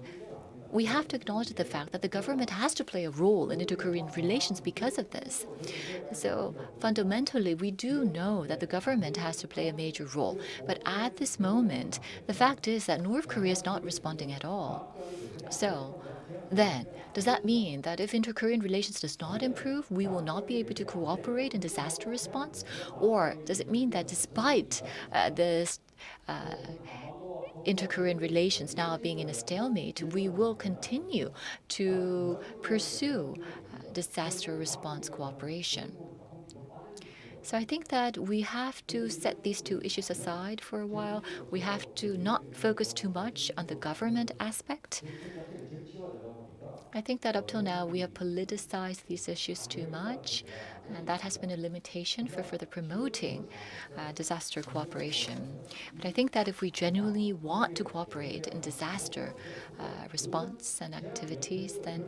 we have to acknowledge the fact that the government has to play a role in inter-Korean relations because of this. So fundamentally, we do know that the government has to play a major role. But at this moment, the fact is that North Korea is not responding at all. So then, does that mean that if inter-Korean relations does not improve, we will not be able to cooperate in disaster response? Or does it mean that despite this inter-Korean relations now being in a stalemate, we will continue to pursue disaster response cooperation. So I think that we have to set these two issues aside for a while. We have to not focus too much on the government aspect. I think that up till now we have politicized these issues too much, and that has been a limitation for further promoting disaster cooperation. But I think that if we genuinely want to cooperate in disaster response and activities, then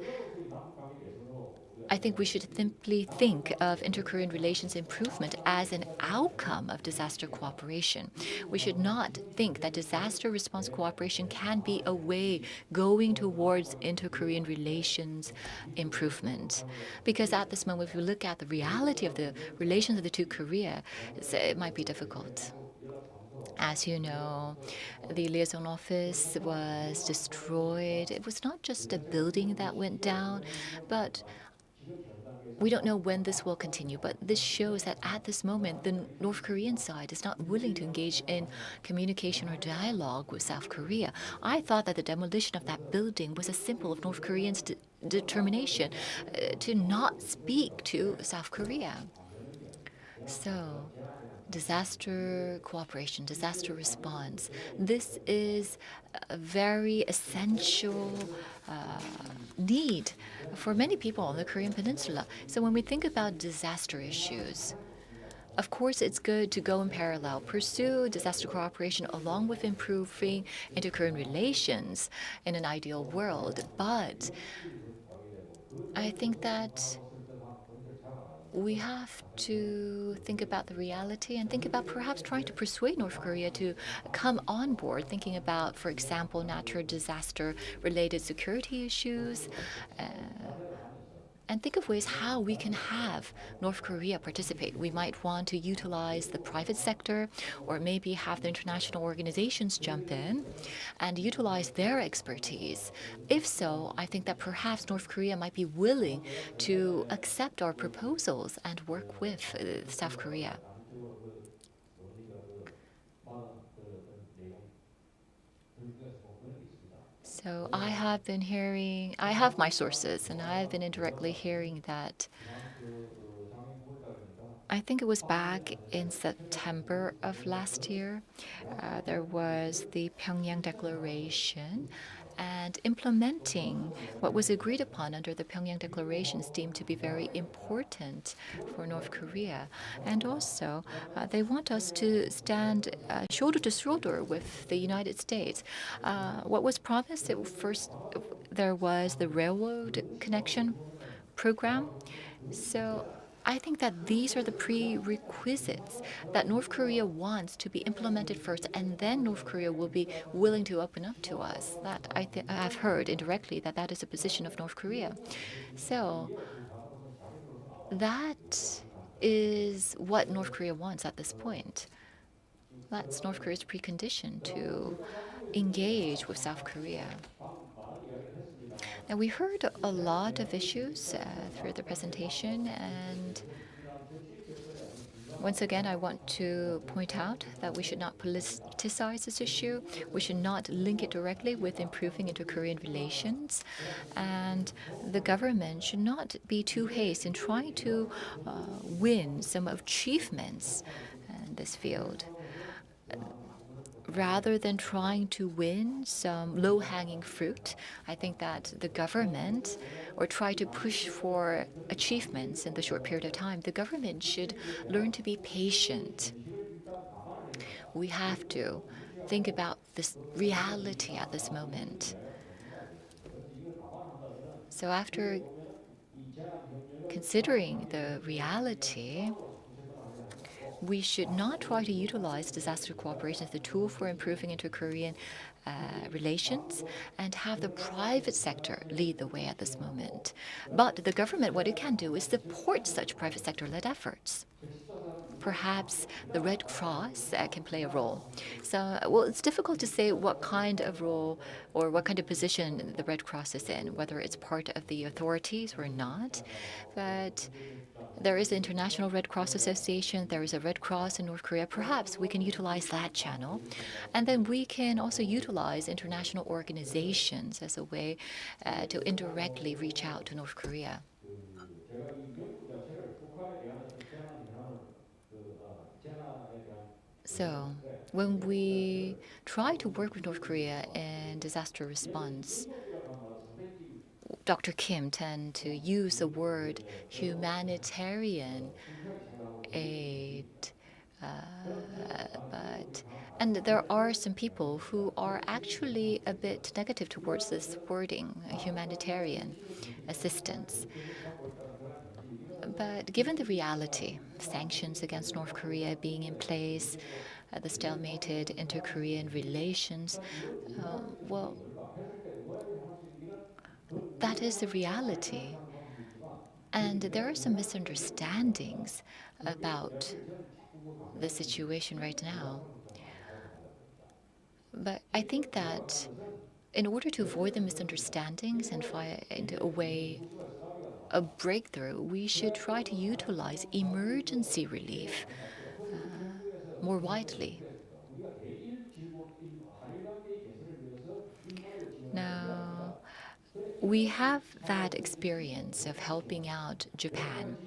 I think we should simply think of inter-Korean relations improvement as an outcome of disaster cooperation. We should not think that disaster response cooperation can be a way going towards inter-Korean relations improvement. Because at this moment, if we look at the reality of the relations of the two Koreas, it might be difficult. As you know, the liaison office was destroyed. It was not just a building that went down, but we don't know when this will continue, but this shows that at this moment, the North Korean side is not willing to engage in communication or dialogue with South Korea. I thought that the demolition of that building was a symbol of North Koreans' determination to not speak to South Korea. So, disaster cooperation, disaster response. This is a very essential need for many people on the Korean Peninsula. So when we think about disaster issues, of course, it's good to go in parallel, pursue disaster cooperation along with improving inter-Korean relations in an ideal world. But I think that we have to think about the reality and think about perhaps trying to persuade North Korea to come on board, thinking about, for example, natural disaster-related security issues, and think of ways how we can have North Korea participate. We might want to utilize the private sector or maybe have the international organizations jump in and utilize their expertise. If so, I think that perhaps North Korea might be willing to accept our proposals and work with South Korea. So I have my sources, and I've been indirectly hearing that I think it was back in September of last year, there was the Pyongyang Declaration, and implementing what was agreed upon under the Pyongyang Declaration is deemed to be very important for North Korea. And also, they want us to stand shoulder to shoulder with the United States. What was promised, first there was the railroad connection program. So I think that these are the prerequisites that North Korea wants to be implemented first, and then North Korea will be willing to open up to us. That I've heard indirectly that that is a position of North Korea. So that is what North Korea wants at this point. That's North Korea's precondition to engage with South Korea. Now, we heard a lot of issues through the presentation, and once again, I want to point out that we should not politicize this issue. We should not link it directly with improving inter-Korean relations, and the government should not be too hasty in trying to win some achievements in this field. Rather than trying to win some low-hanging fruit, I think that the government, or try to push for achievements in the short period of time, the government should learn to be patient. We have to think about this reality at this moment. So after considering the reality, we should not try to utilize disaster cooperation as a tool for improving inter-Korean relations and have the private sector lead the way at this moment. But the government, what it can do is support such private sector-led efforts. Perhaps the Red Cross can play a role. So, well, it's difficult to say what kind of role or what kind of position the Red Cross is in, whether it's part of the authorities or not. But there is the International Red Cross Association. There is a Red Cross in North Korea. Perhaps we can utilize that channel. And then we can also utilize international organizations as a way to indirectly reach out to North Korea. So, when we try to work with North Korea in disaster response, Dr. Kim tend to use the word humanitarian aid, but and there are some people who are actually a bit negative towards this wording, humanitarian assistance. But given the reality, sanctions against North Korea being in place, the stalemated inter-Korean relations, well, that is the reality. And there are some misunderstandings about the situation right now. But I think that in order to avoid the misunderstandings and find a way, a breakthrough, we should try to utilize emergency relief more widely. Now, we have that experience of helping out Japan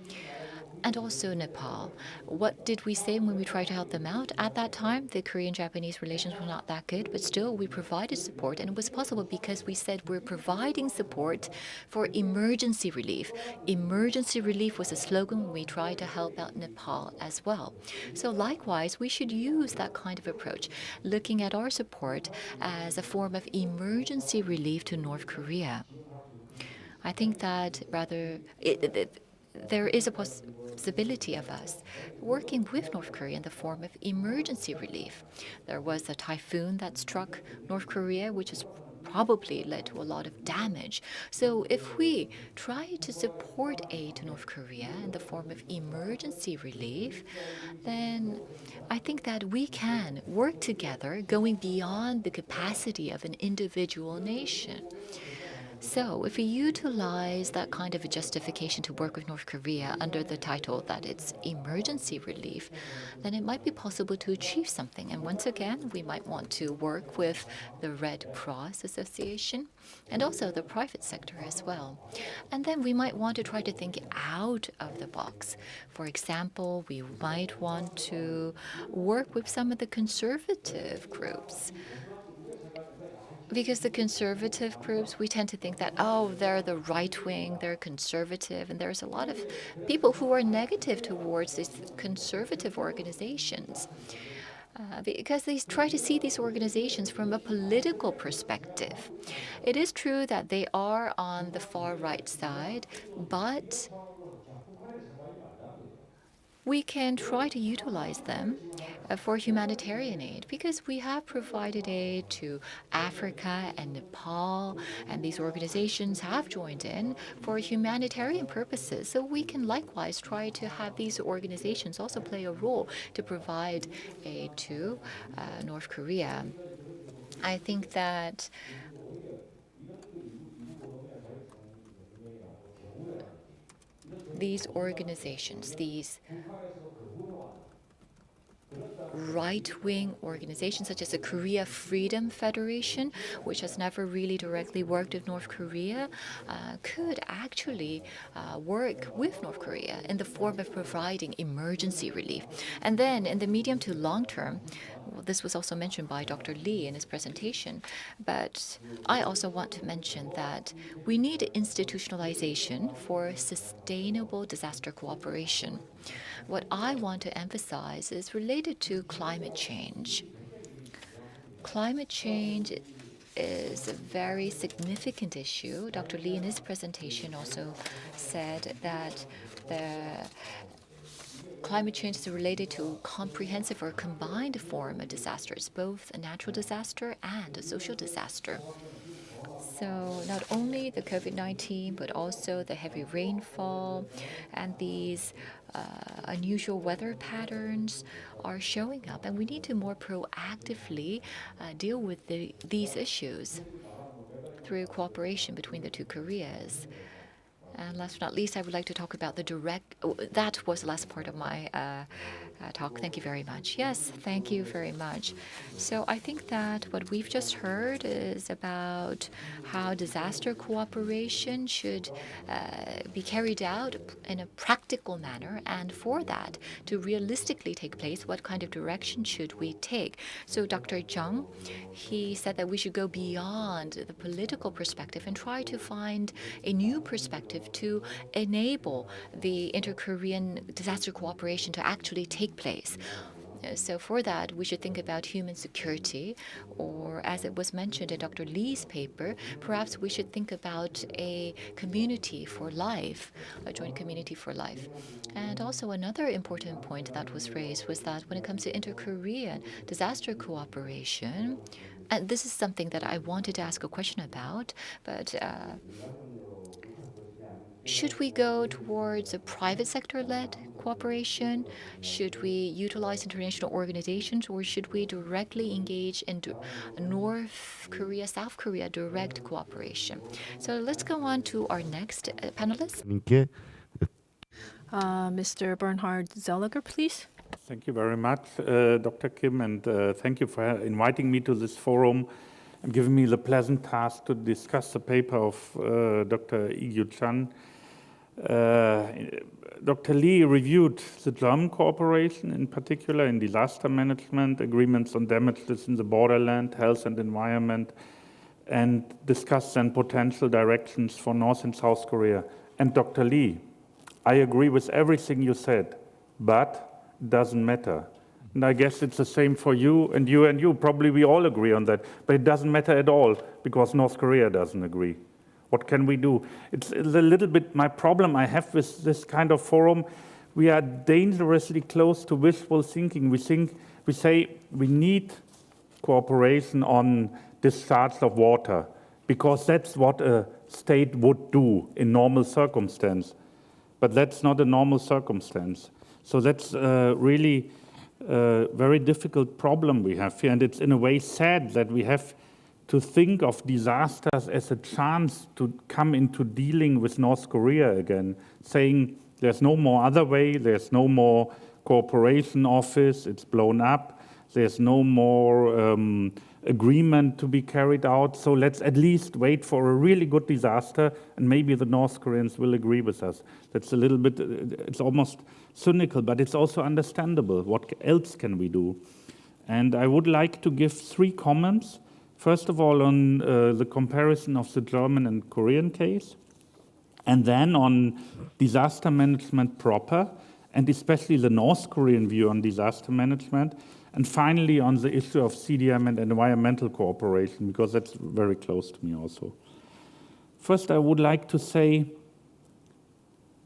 and also Nepal. What did we say when we tried to help them out? At that time, the Korean-Japanese relations were not that good, but still we provided support, and it was possible because we said we're providing support for emergency relief. Emergency relief was a slogan when we tried to help out Nepal as well. So likewise, we should use that kind of approach, looking at our support as a form of emergency relief to North Korea. I think that there is a possibility of us working with North Korea in the form of emergency relief. There was a typhoon that struck North Korea, which has probably led to a lot of damage. So if we try to support aid to North Korea in the form of emergency relief, then I think that we can work together going beyond the capacity of an individual nation. So, if we utilize that kind of a justification to work with North Korea under the title that it's emergency relief, then it might be possible to achieve something. And once again, we might want to work with the Red Cross Association and also the private sector as well. And then we might want to try to think out of the box. For example, we might want to work with some of the conservative groups, because the conservative groups, we tend to think that, oh, they're the right wing, they're conservative, and there's a lot of people who are negative towards these conservative organizations. Because they try to see these organizations from a political perspective. It is true that they are on the far right side, but we can try to utilize them for humanitarian aid, because we have provided aid to Africa and Nepal, and these organizations have joined in for humanitarian purposes. So we can likewise try to have these organizations also play a role to provide aid to North Korea. I think that these organizations, these right-wing organizations such as the Korea Freedom Federation, which has never really directly worked with North Korea, could actually work with North Korea in the form of providing emergency relief. And then in the medium to long term, well, this was also mentioned by Dr. Lee in his presentation, but I also want to mention that we need institutionalization for sustainable disaster cooperation. What I want to emphasize is related to climate change. Climate change is a very significant issue. Dr. Lee in his presentation also said that the climate change is related to comprehensive or combined form of disasters, both a natural disaster and a social disaster. So not only the COVID-19, but also the heavy rainfall and these unusual weather patterns are showing up, and we need to more proactively deal with these issues through cooperation between the two Koreas. And last but not least, I would like to talk about the direct. That was the last part of my talk. Thank you very much. Yes, thank you very much. So I think that what we've just heard is about how disaster cooperation should be carried out in a practical manner. And for that to realistically take place, what kind of direction should we take? So Dr. Jung, he said that we should go beyond the political perspective and try to find a new perspective to enable the inter-Korean disaster cooperation to actually take place. So for that, we should think about human security, or as it was mentioned in Dr. Lee's paper, perhaps we should think about a community for life, a joint community for life. And also another important point that was raised was that when it comes to inter-Korean disaster cooperation, and this is something that I wanted to ask a question about, but should we go towards a private sector-led cooperation? Should we utilize international organizations, or should we directly engage in North Korea, South Korea direct cooperation? So let's go on to our next panelist. Mr. Bernhard Zeliger, please. Thank you very much, Dr. Kim, and thank you for inviting me to this forum and giving me the pleasant task to discuss the paper of Dr. Igyu Chan. Dr. Lee reviewed the German cooperation, in particular in disaster management, agreements on damages in the borderland, health and environment, and discussed then potential directions for North and South Korea. And Dr. Lee, I agree with everything you said, but it doesn't matter. And I guess it's the same for you and you and you. Probably we all agree on that, but it doesn't matter at all because North Korea doesn't agree. What can we do? It's a little bit my problem I have with this kind of forum. We are dangerously close to wishful thinking. We say we need cooperation on discharge of water because that's what a state would do in normal circumstance. But that's not a normal circumstance. So that's really a very difficult problem we have here. And it's in a way sad that we have to think of disasters as a chance to come into dealing with North Korea again, saying there's no more other way, there's no more cooperation office, it's blown up, there's no more agreement to be carried out, so let's at least wait for a really good disaster and maybe the North Koreans will agree with us. That's a little bit, it's almost cynical, but it's also understandable. What else can we do? And I would like to give 3 comments. First of all, on the comparison of the German and Korean case, and then on disaster management proper, and especially the North Korean view on disaster management, and finally on the issue of CDM and environmental cooperation, because that's very close to me also. First, I would like to say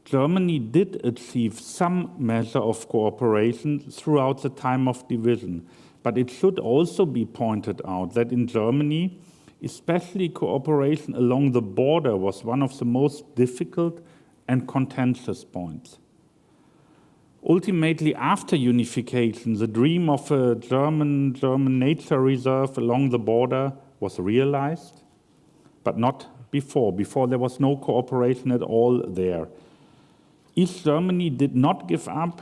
Germany did achieve some measure of cooperation throughout the time of division. But it should also be pointed out that in Germany, especially cooperation along the border was one of the most difficult and contentious points. Ultimately, after unification, the dream of a German nature reserve along the border was realized, but not before. Before there was no cooperation at all there. East Germany did not give up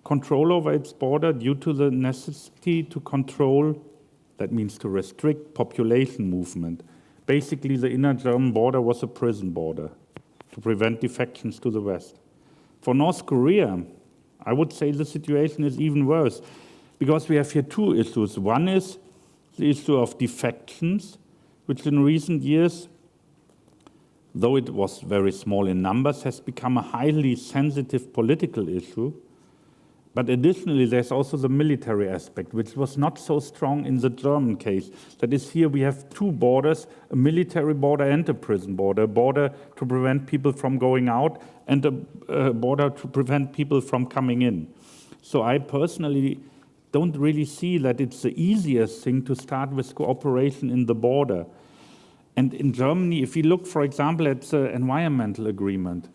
control over its border due to the necessity to control, that means to restrict population movement. Basically, the inner German border was a prison border to prevent defections to the west. For North Korea, I would say the situation is even worse because we have here 2 issues. One is the issue of defections, which in recent years, though it was very small in numbers, has become a highly sensitive political issue. But additionally, there's also the military aspect, which was not so strong in the German case. That is, here we have 2 borders, a military border and a prison border, a border to prevent people from going out and a border to prevent people from coming in. So I personally don't really see that it's the easiest thing to start with cooperation in the border. And in Germany, if you look, for example, at the environmental agreement,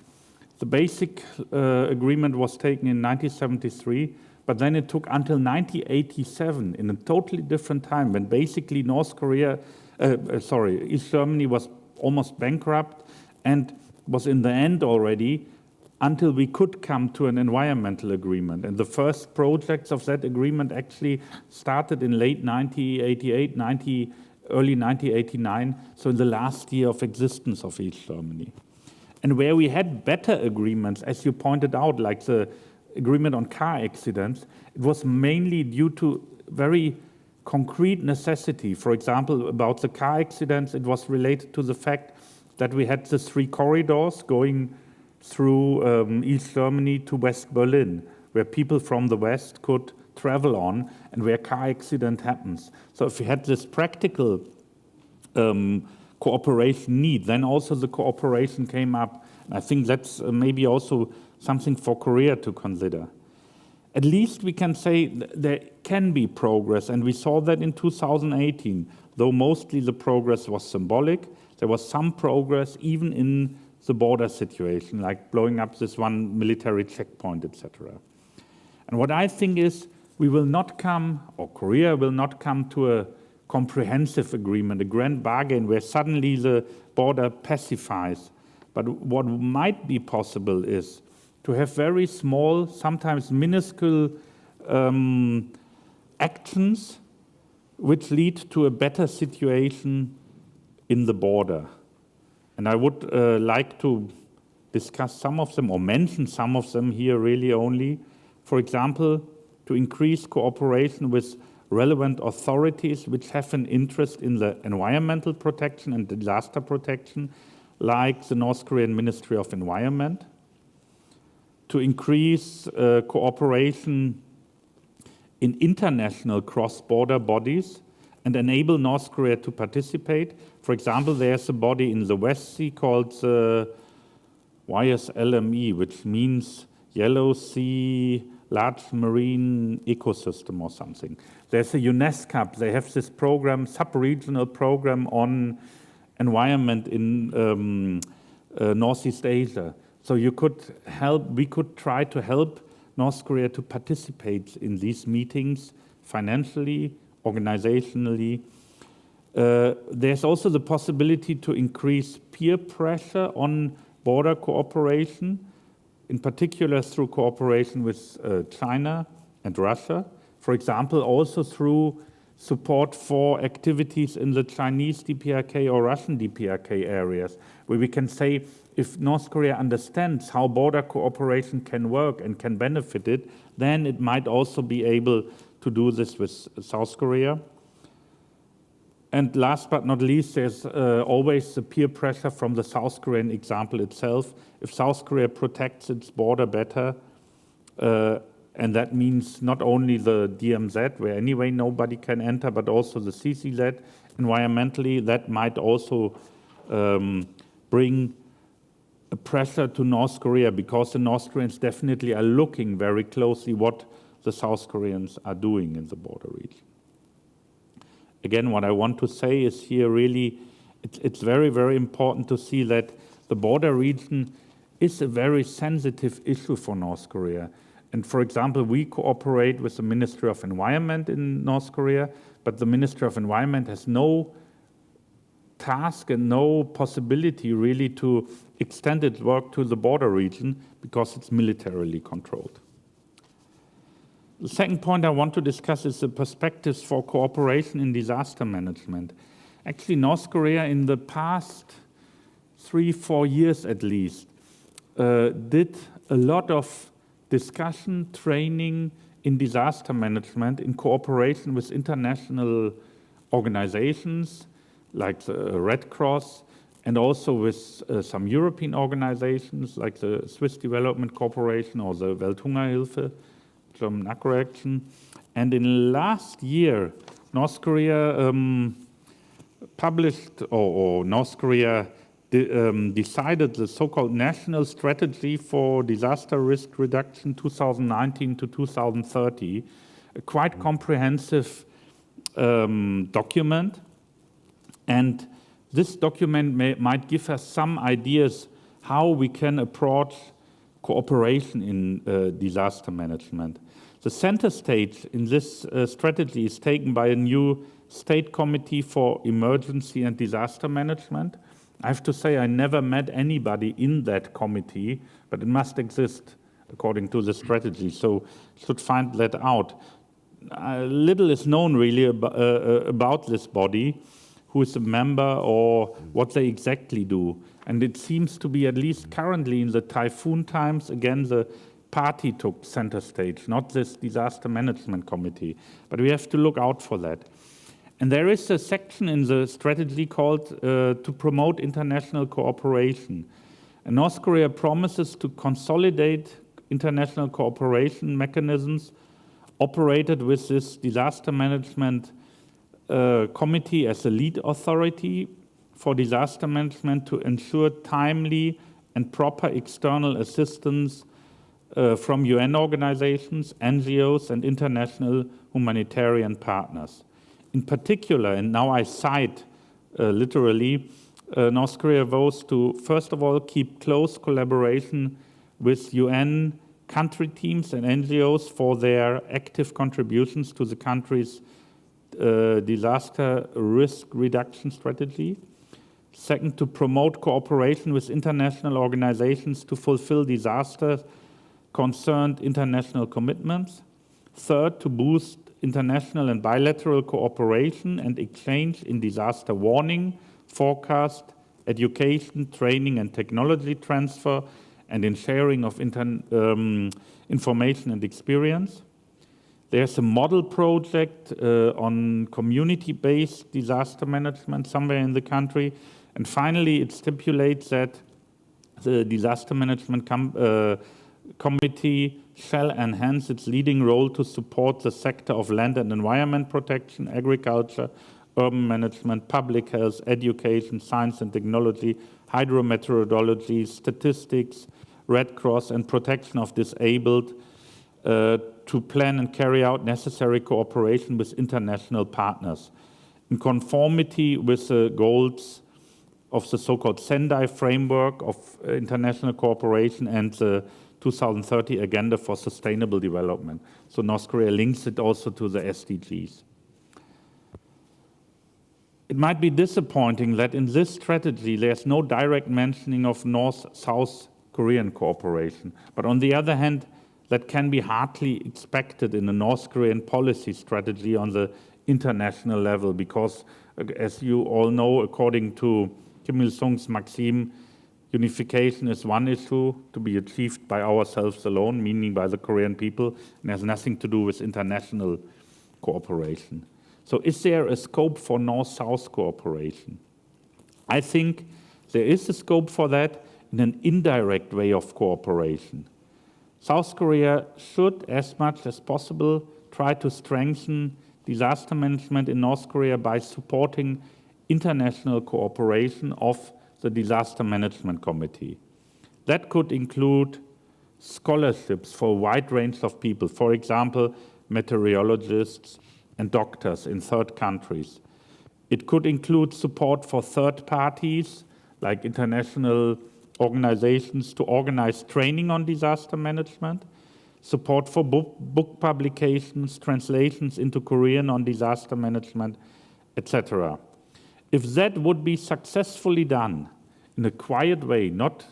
the basic agreement was taken in 1973, but then it took until 1987, in a totally different time, when basically East Germany was almost bankrupt, and was in the end already until we could come to an environmental agreement. And the first projects of that agreement actually started in late 1988, early 1989, so in the last year of existence of East Germany. And where we had better agreements, as you pointed out, like the agreement on car accidents, it was mainly due to very concrete necessity. For example, about the car accidents, it was related to the fact that we had the 3 corridors going through East Germany to West Berlin, where people from the West could travel on and where car accident happens. So if we had this practical cooperation need, then also the cooperation came up. And I think that's maybe also something for Korea to consider. At least we can say there can be progress, and we saw that in 2018, though mostly the progress was symbolic. There was some progress even in the border situation, like blowing up this one military checkpoint, etc. And what I think is we will not come, or Korea will not come to a comprehensive agreement, a grand bargain where suddenly the border pacifies. But what might be possible is to have very small, sometimes minuscule actions which lead to a better situation in the border. And I would like to discuss some of them or mention some of them here really only. For example, to increase cooperation with relevant authorities which have an interest in the environmental protection and disaster protection, like the North Korean Ministry of Environment. To increase cooperation in international cross-border bodies and enable North Korea to participate. For example, there's a body in the West Sea called the YSLME, which means Yellow Sea Large Marine Ecosystem or something. There's a UNESCO, they have this program, sub-regional program on environment in Northeast Asia. So you could help, we could try to help North Korea to participate in these meetings financially, organizationally. There's also the possibility to increase peer pressure on border cooperation, in particular through cooperation with China and Russia. For example, also through support for activities in the Chinese DPRK or Russian DPRK areas, where we can say if North Korea understands how border cooperation can work and can benefit it, then it might also be able to do this with South Korea. And last but not least, there's always the peer pressure from the South Korean example itself. If South Korea protects its border better, and that means not only the DMZ, where anyway nobody can enter, but also the CCZ, environmentally, that might also bring a pressure to North Korea, because the North Koreans definitely are looking very closely what the South Koreans are doing in the border region. Again, what I want to say is here really, it's very, very important to see that the border region is a very sensitive issue for North Korea. And for example, we cooperate with the Ministry of Environment in North Korea, but the Ministry of Environment has no task and no possibility really to extend its work to the border region because it's militarily controlled. The second point I want to discuss is the perspectives for cooperation in disaster management. Actually, North Korea in the past 3-4 years at least did a lot of discussion, training in disaster management in cooperation with international organizations like the Red Cross, and also with some European organizations like the Swiss Development Corporation or the Welthungerhilfe, German Action. And in last year, North Korea published, or North Korea decided the so-called National Strategy for Disaster Risk Reduction 2019 to 2030, a quite comprehensive document. And this document might give us some ideas how we can approach cooperation in disaster management. The center stage in this strategy is taken by a new State Committee for Emergency and Disaster Management, I have to say I never met anybody in that committee, but it must exist according to the strategy, so should find that out. Little is known really about this body, who is a member or what they exactly do. And it seems to be, at least currently in the typhoon times, again, the party took center stage, not this disaster management committee. But we have to look out for that. And there is a section in the strategy called to promote international cooperation. And North Korea promises to consolidate international cooperation mechanisms operated with this disaster management committee as a lead authority for disaster management to ensure timely and proper external assistance from UN organizations, NGOs, and international humanitarian partners. In particular, and now I cite literally, North Korea vows to, first of all, keep close collaboration with UN country teams and NGOs for their active contributions to the country's disaster risk reduction strategy. Second, to promote cooperation with international organizations to fulfill disaster-concerned international commitments. Third, to boost international and bilateral cooperation and exchange in disaster warning, forecast, education, training, and technology transfer, and in sharing of information and experience. There's a model project on community-based disaster management somewhere in the country. And finally, it stipulates that the disaster management committee shall enhance its leading role to support the sector of land and environment protection, agriculture, urban management, public health, education, science and technology, hydrometeorology, statistics, Red Cross, and protection of disabled, to plan and carry out necessary cooperation with international partners in conformity with the goals of the so-called Sendai framework of international cooperation and the 2030 Agenda for Sustainable Development. So North Korea links it also to the SDGs. It might be disappointing that in this strategy there's no direct mentioning of North-South Korean cooperation. But on the other hand, that can be hardly expected in a North Korean policy strategy on the international level, because, as you all know, according to Kim Il-sung's maxim, unification is one issue to be achieved by ourselves alone, meaning by the Korean people, and has nothing to do with international cooperation. So is there a scope for North-South cooperation? I think there is a scope for that in an indirect way of cooperation. South Korea should, as much as possible, try to strengthen disaster management in North Korea by supporting international cooperation of the Disaster Management Committee. That could include scholarships for a wide range of people, for example, meteorologists and doctors in third countries. It could include support for third parties, like international organizations, to organize training on disaster management, support for book publications, translations into Korean on disaster management, etc. If that would be successfully done in a quiet way, not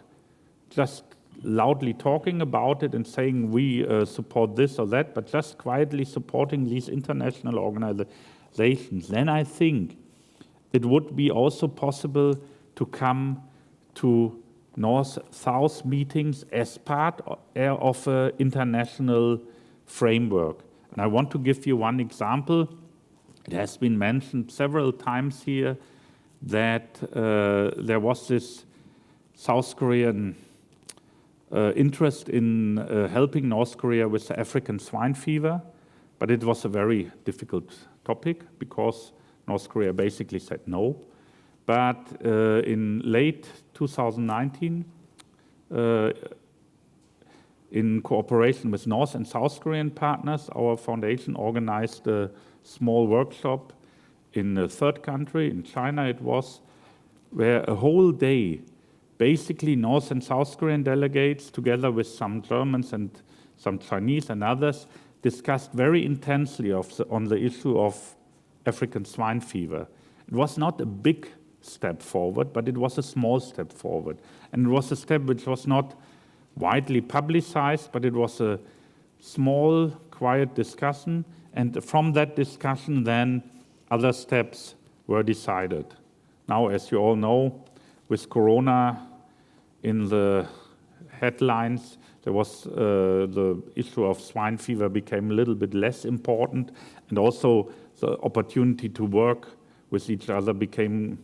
just loudly talking about it and saying we support this or that, but just quietly supporting these international organizations, then I think it would be also possible to come to North-South meetings as part of an international framework. And I want to give you one example. It has been mentioned several times here that there was this South Korean interest in helping North Korea with the African swine fever, but it was a very difficult topic because North Korea basically said no. But in late 2019, in cooperation with North and South Korean partners, our foundation organized a small workshop in a third country, in China it was, where a whole day, basically North and South Korean delegates, together with some Germans and some Chinese and others, discussed very intensely on the issue of African swine fever. It was not a big step forward, but it was a small step forward. And it was a step which was not widely publicized, but it was a small, quiet discussion. And from that discussion, then other steps were decided. Now, as you all know, with Corona in the headlines, there was the issue of swine fever became a little bit less important, and also the opportunity to work with each other became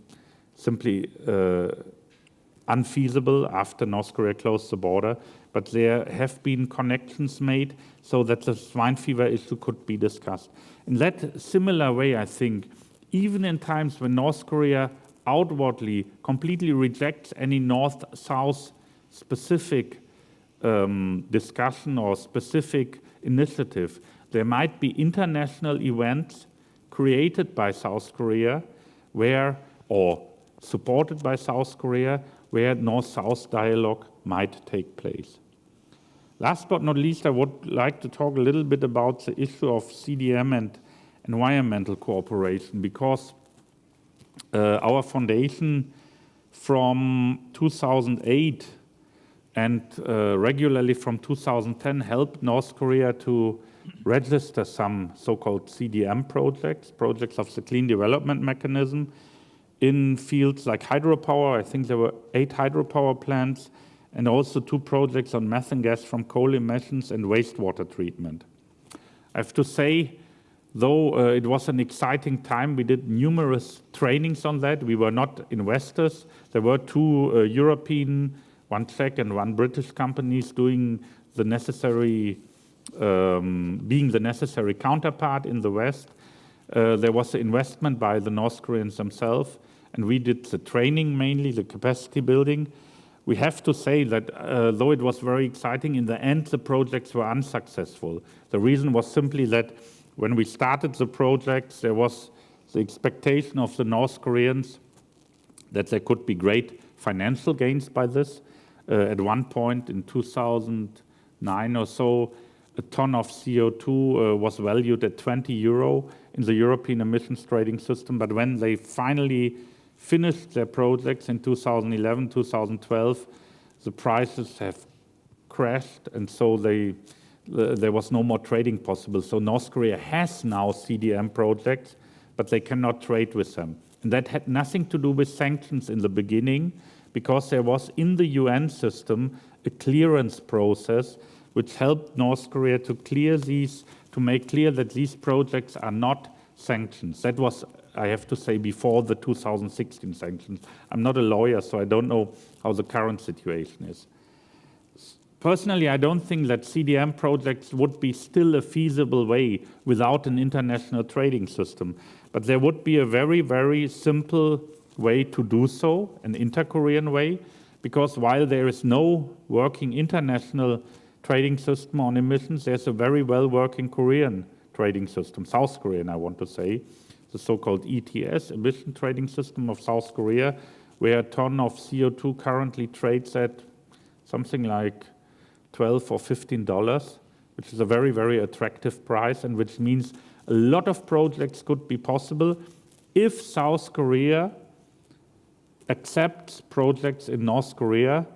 simply unfeasible after North Korea closed the border. But there have been connections made so that the swine fever issue could be discussed. In that similar way, I think, even in times when North Korea outwardly completely rejects any North-South specific discussion or specific initiative, there might be international events created by South Korea or supported by South Korea where North-South dialogue might take place. Last but not least, I would like to talk a little bit about the issue of CDM and environmental cooperation, because our foundation from 2008 and regularly from 2010 helped North Korea to register some so-called CDM projects of the Clean Development Mechanism in fields like hydropower. I think there were 8 hydropower plants, and also 2 projects on methane gas from coal emissions and wastewater treatment. I have to say, though it was an exciting time, we did numerous trainings on that. We were not investors. There were 2 European, 1 Czech and 1 British companies doing the necessary, being the necessary counterpart in the West. There was the investment by the North Koreans themselves, and we did the training mainly, the capacity building. We have to say that though it was very exciting, in the end the projects were unsuccessful. The reason was simply that when we started the projects, there was the expectation of the North Koreans that there could be great financial gains by this. At one point in 2009 or so, a ton of CO2 was valued at €20 in the European emissions trading system. But when they finally finished their projects in 2011, 2012, the prices have crashed, and so there was no more trading possible. So North Korea has now CDM projects, but they cannot trade with them. And that had nothing to do with sanctions in the beginning, because there was in the UN system a clearance process which helped North Korea to make clear that these projects are not sanctions. That was, I have to say, before the 2016 sanctions. I'm not a lawyer, so I don't know how the current situation is. Personally, I don't think that CDM projects would be still a feasible way without an international trading system. But there would be a very, very simple way to do so, an inter-Korean way, because while there is no working international trading system on emissions, there's a very well-working Korean trading system, South Korean, I want to say, the so-called ETS, emission trading system of South Korea, where a ton of CO2 currently trades at something like $12 or $15, which is a very, very attractive price, and which means a lot of projects could be possible if South Korea accepts projects in North Korea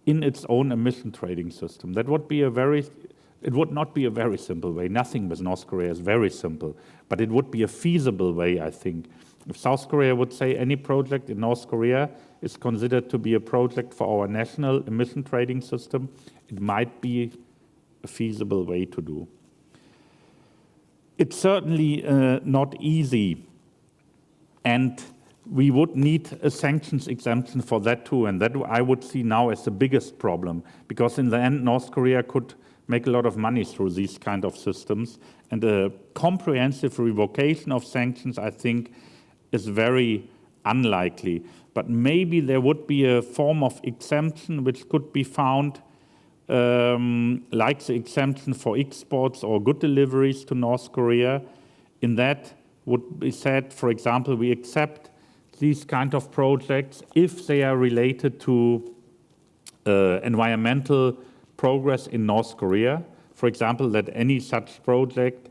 in its own emission trading system. That would be it would not be a very simple way. Nothing with North Korea is very simple, but it would be a feasible way, I think. If South Korea would say any project in North Korea is considered to be a project for our national emission trading system, it might be a feasible way to do. It's certainly not easy, and we would need a sanctions exemption for that too, and that I would see now as the biggest problem, because in the end North Korea could make a lot of money through these kind of systems, and a comprehensive revocation of sanctions, I think, is very unlikely. But maybe there would be a form of exemption which could be found, like the exemption for exports or good deliveries to North Korea. In that would be said, for example, we accept these kind of projects if they are related to environmental progress in North Korea. For example, that any such project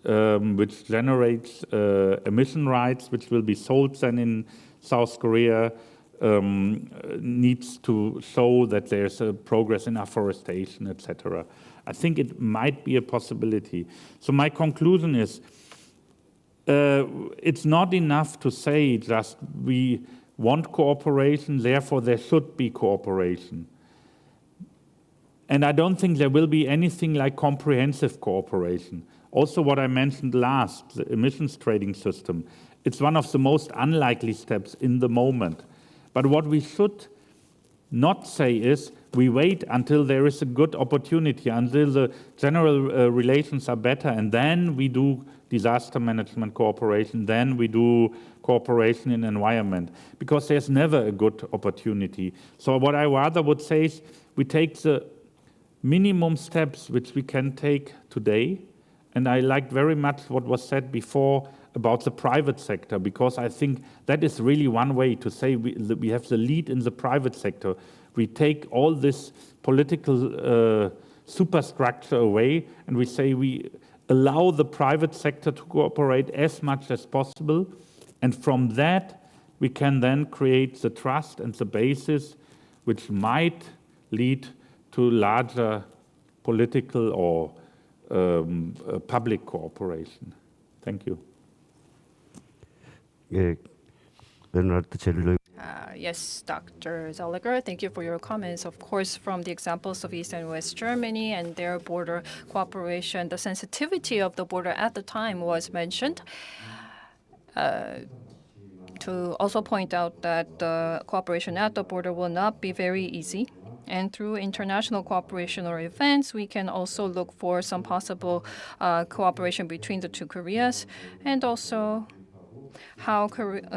which generates emission rights, which will be sold then in South Korea needs to show that there's a progress in afforestation, etc. I think it might be a possibility. So my conclusion is, it's not enough to say just we want cooperation, therefore there should be cooperation. And I don't think there will be anything like comprehensive cooperation. Also what I mentioned last, the emissions trading system, it's one of the most unlikely steps in the moment. But what we should not say is we wait until there is a good opportunity, until the general relations are better, and then we do disaster management cooperation, then we do cooperation in environment, because there's never a good opportunity. So what I rather would say is we take the minimum steps which we can take today, and I liked very much what was said before about the private sector, because I think that is really one way to say we have the lead in the private sector. We take all this political superstructure away, and we say we allow the private sector to cooperate as much as possible, and from that we can then create the trust and the basis which might lead to larger political or public cooperation. Thank you. Yes, Dr. Zolliger, thank you for your comments. Of course, from the examples of East and West Germany and their border cooperation, the sensitivity of the border at the time was mentioned. To also point out that the cooperation at the border will not be very easy. And through international cooperation or events, we can also look for some possible cooperation between the two Koreas, and also how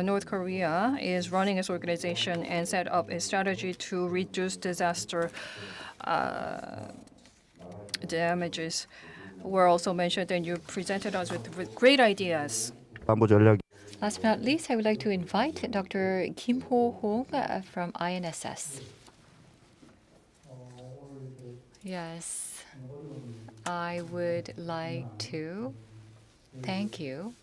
North Korea is running its organization and set up a strategy to reduce disaster damages were also mentioned, and you presented us with great ideas. Last but not least, I would like to invite Dr. Kim Ho-hong from INSS. Yes, I would like to thank you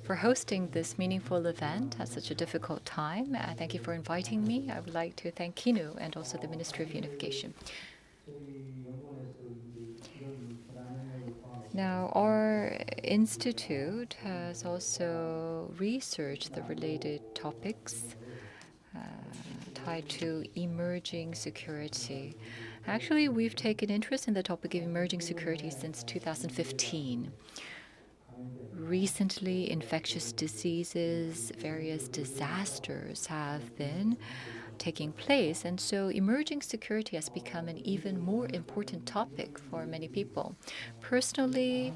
for hosting this meaningful event at such a difficult time. Thank you for inviting me. I would like to thank KINU and also the Ministry of Unification. Now, our institute has also researched the related topics tied to emerging security. Actually, we've taken interest in the topic of emerging security since 2015. Recently, infectious diseases, various disasters have been taking place, and so emerging security has become an even more important topic for many people. Personally,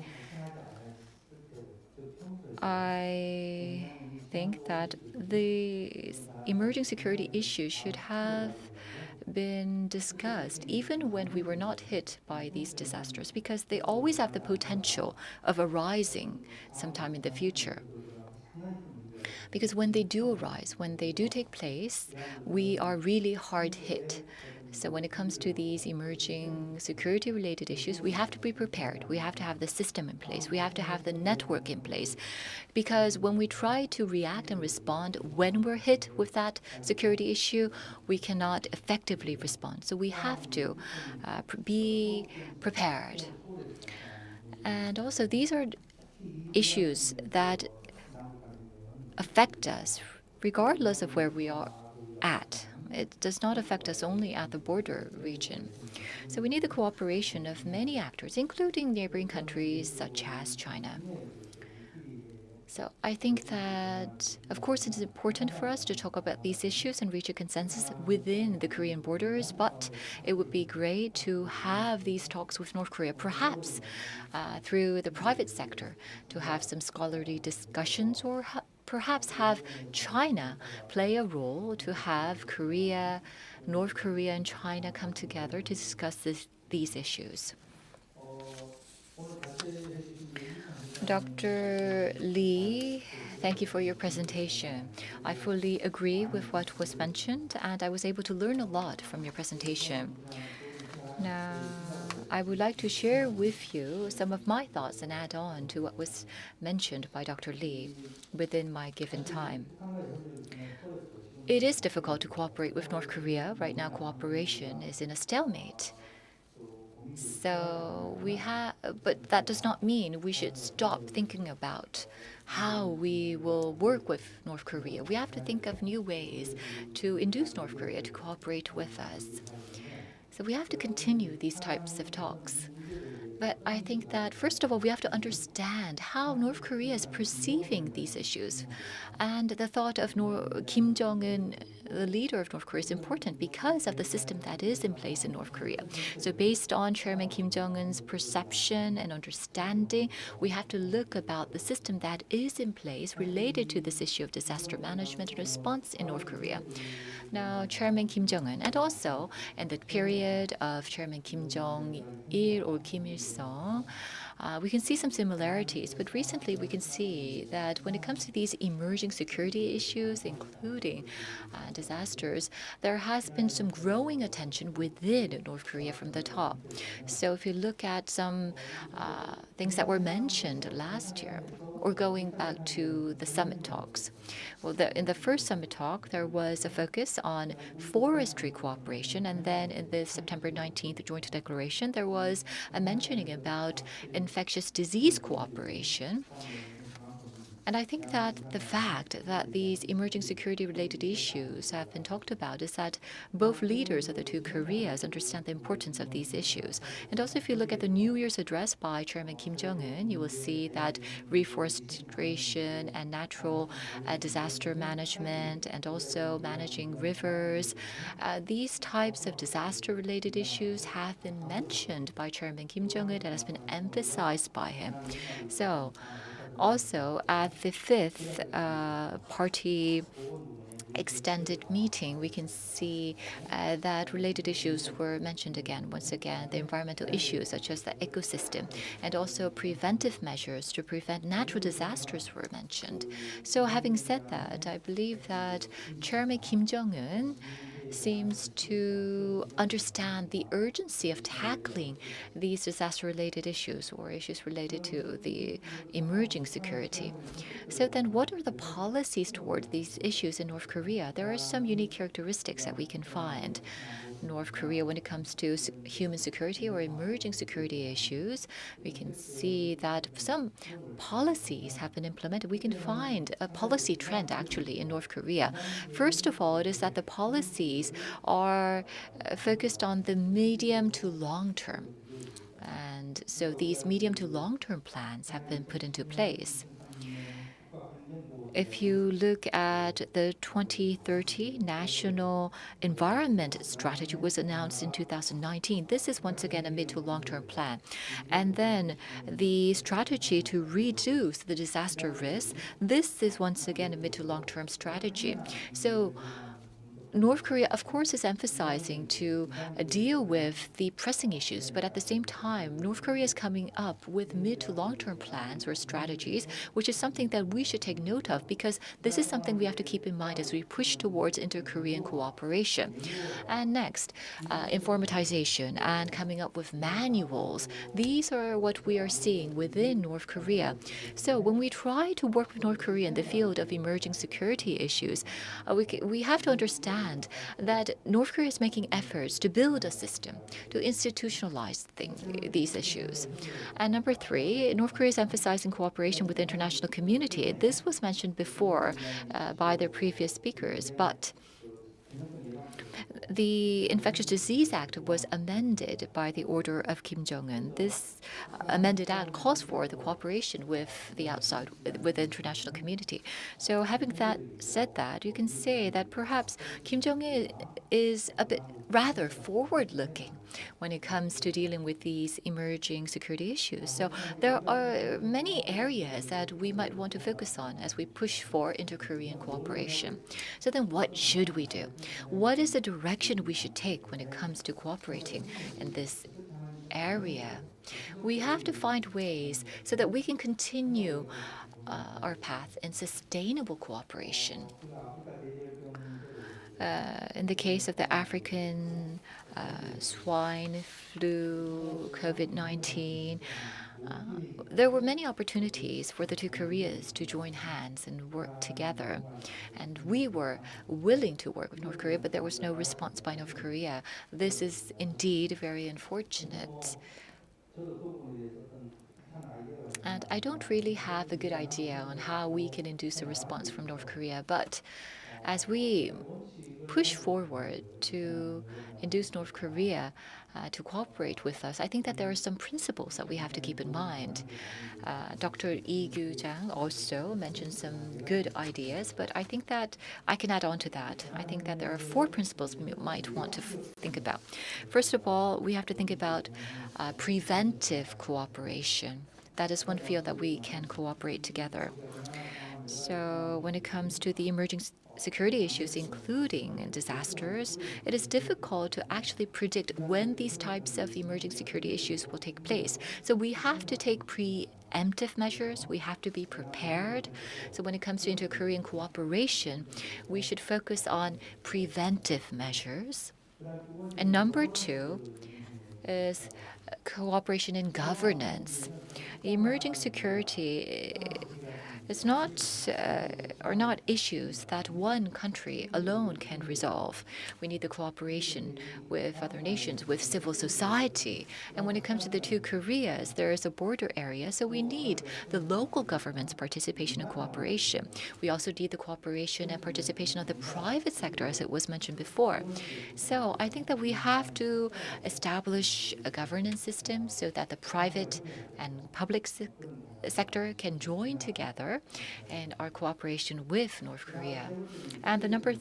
I think that the emerging security issues should have been discussed even when we were not hit by these disasters, because they always have the potential of arising sometime in the future. Because when they do arise, when they do take place, we are really hard hit. So when it comes to these emerging security-related issues, we have to be prepared. We have to have the system in place. We have to have the network in place. Because when we try to react and respond when we're hit with that security issue, we cannot effectively respond. So we have to be prepared. And also, these are issues that affect us regardless of where we are at. It does not affect us only at the border region. So we need the cooperation of many actors, including neighboring countries such as China. So I think that, of course, it is important for us to talk about these issues and reach a consensus within the Korean borders, but it would be great to have these talks with North Korea, perhaps through the private sector, to have some scholarly discussions, or perhaps have China play a role to have Korea, North Korea, and China come together to discuss these issues. Dr. Lee, thank you for your presentation. I fully agree with what was mentioned, and I was able to learn a lot from your presentation. Now, I would like to share with you some of my thoughts and add on to what was mentioned by Dr. Lee within my given time. It is difficult to cooperate with North Korea. Right now, cooperation is in a stalemate. But that does not mean we should stop thinking about how we will work with North Korea. We have to think of new ways to induce North Korea to cooperate with us. So we have to continue these types of talks. But I think that, first of all, we have to understand how North Korea is perceiving these issues. And the thought of Kim Jong-un, the leader of North Korea, is important because of the system that is in place in North Korea. So based on Chairman Kim Jong-un's perception and understanding, we have to look about the system that is in place related to this issue of disaster management and response in North Korea. Now, Chairman Kim Jong-un, and also in the period of Chairman Kim Jong-il or Kim Il-sung, we can see some similarities, but recently we can see that when it comes to these emerging security issues, including disasters, there has been some growing attention within North Korea from the top. So if you look at some things that were mentioned last year, or going back to the summit talks. Well, in the first summit talk, there was a focus on forestry cooperation, and then in the September 19th joint declaration, there was a mentioning about infectious disease cooperation. And I think that the fact that these emerging security-related issues have been talked about is that both leaders of the two Koreas understand the importance of these issues. And also, if you look at the New Year's address by Chairman Kim Jong-un, you will see that reforestation and natural disaster management and also managing rivers, these types of disaster-related issues have been mentioned by Chairman Kim Jong-un and has been emphasized by him. So, also, at the fifth party extended meeting, we can see that related issues were mentioned again. Once again, the environmental issues such as the ecosystem and also preventive measures to prevent natural disasters were mentioned. So having said that, I believe that Chairman Kim Jong-un seems to understand the urgency of tackling these disaster-related issues or issues related to the emerging security. So then what are the policies toward these issues in North Korea? There are some unique characteristics that we can find. North Korea, when it comes to human security or emerging security issues, we can see that some policies have been implemented. We can find a policy trend actually in North Korea. First of all, it is that the policies are focused on the medium to long term. And so these medium to long term plans have been put into place. If you look at the 2030 National Environment Strategy was announced in 2019, this is once again a mid to long-term plan. And then the strategy to reduce the disaster risk, this is once again a mid to long-term strategy. So North Korea, of course, is emphasizing to deal with the pressing issues, but at the same time, North Korea is coming up with mid to long-term plans or strategies, which is something that we should take note of because this is something we have to keep in mind as we push towards inter-Korean cooperation. And next, informatization and coming up with manuals. These are what we are seeing within North Korea. So when we try to work with North Korea in the field of emerging security issues, we have to understand that North Korea is making efforts to build a system, to institutionalize these issues. And number three, North Korea is emphasizing cooperation with the international community. This was mentioned before by the previous speakers, but the Infectious Disease Act was amended by the order of Kim Jong-un. This amended act calls for the cooperation with the international community. So having said that, you can say that perhaps Kim Jong-un is a bit rather forward-looking when it comes to dealing with these emerging security issues. So there are many areas that we might want to focus on as we push for inter-Korean cooperation. So then what should we do? What is the direction we should take when it comes to cooperating in this area? We have to find ways so that we can continue our path in sustainable cooperation. In the case of the African swine flu, COVID-19, there were many opportunities for the two Koreas to join hands and work together. And we were willing to work with North Korea, but there was no response by North Korea. This is indeed very unfortunate. And I don't really have a good idea on how we can induce a response from North Korea, but as we push forward to induce North Korea to cooperate with us, I think that there are some principles that we have to keep in mind. Dr. Lee Kyu-jang also mentioned some good ideas, but I think that I can add on to that. I think that there are 4 principles we might want to think about. First of all, we have to think about preventive cooperation. That is one field that we can cooperate together. So when it comes to the emerging security issues, including disasters, it is difficult to actually predict when these types of emerging security issues will take place. So we have to take preemptive measures. We have to be prepared. So when it comes to inter-Korean cooperation, we should focus on preventive measures. And number 2 is cooperation in governance. Emerging security is not issues that one country alone can resolve. We need the cooperation with other nations, with civil society. And when it comes to the two Koreas, there is a border area, so we need the local government's participation and cooperation. We also need the cooperation and participation of the private sector, as it was mentioned before. So I think that we have to establish a governance system so that the private and public sector can join together in our cooperation with North Korea. And the number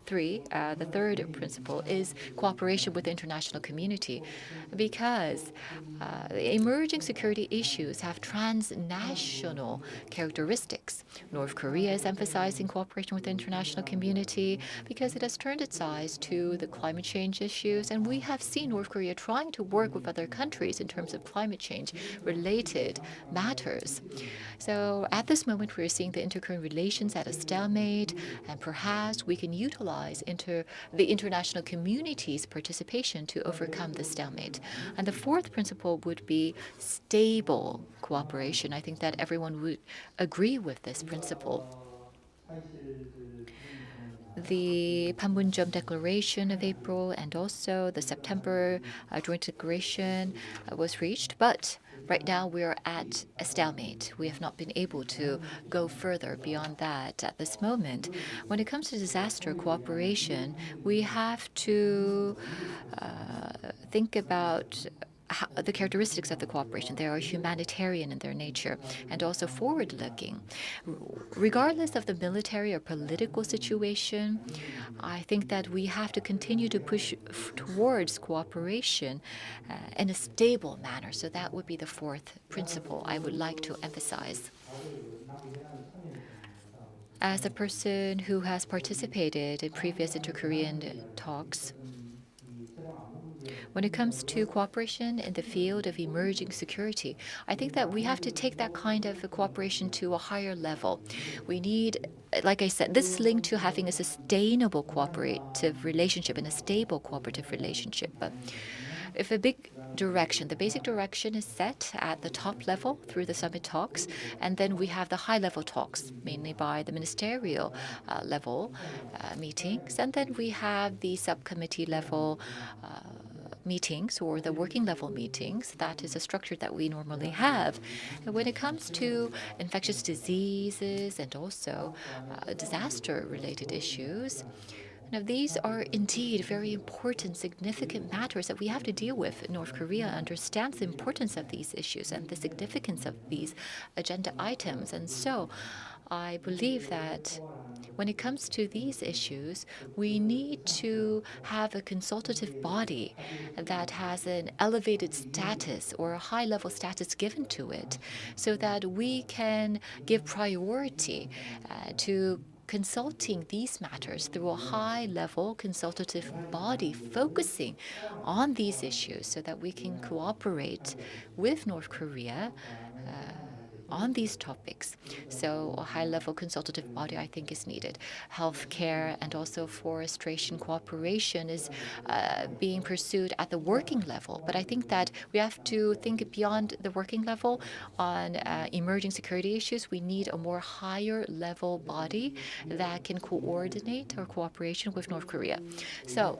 3, the third principle, is cooperation with the international community, because emerging security issues have transnational characteristics. North Korea is emphasizing cooperation with the international community because it has turned its eyes to the climate change issues, and we have seen North Korea trying to work with other countries in terms of climate change related matters. So at this moment, we're seeing the inter-Korean relations at a stalemate, and perhaps we can utilize the international community's participation to overcome the stalemate. And the 4th principle would be stable cooperation. I think that everyone would agree with this principle. The Panmunjom Declaration of April and also the September Joint Declaration was reached, but right now we are at a stalemate. We have not been able to go further beyond that at this moment. When it comes to disaster cooperation, we have to think about the characteristics of the cooperation. They are humanitarian in their nature and also forward-looking. Regardless of the military or political situation, I think that we have to continue to push towards cooperation in a stable manner. So that would be the 4th principle I would like to emphasize. As a person who has participated in previous inter-Korean talks, when it comes to cooperation in the field of emerging security, I think that we have to take that kind of cooperation to a higher level. We need, like I said, this is linked to having a sustainable cooperative relationship and a stable cooperative relationship. But if a big direction, the basic direction is set at the top level through the summit talks, and then we have the high-level talks, mainly by the ministerial level meetings, and then we have the subcommittee level meetings or the working level meetings. That is a structure that we normally have. And when it comes to infectious diseases and also disaster-related issues, these are indeed very important, significant matters that we have to deal with. North Korea understands the importance of these issues and the significance of these agenda items. And so I believe that when it comes to these issues, we need to have a consultative body that has an elevated status or a high-level status given to it so that we can give priority to consulting these matters through a high-level consultative body focusing on these issues so that we can cooperate with North Korea on these topics. So a high-level consultative body, I think, is needed. Healthcare and also forestation cooperation is being pursued at the working level. But I think that we have to think beyond the working level on emerging security issues. We need a more higher level body that can coordinate our cooperation with North Korea. So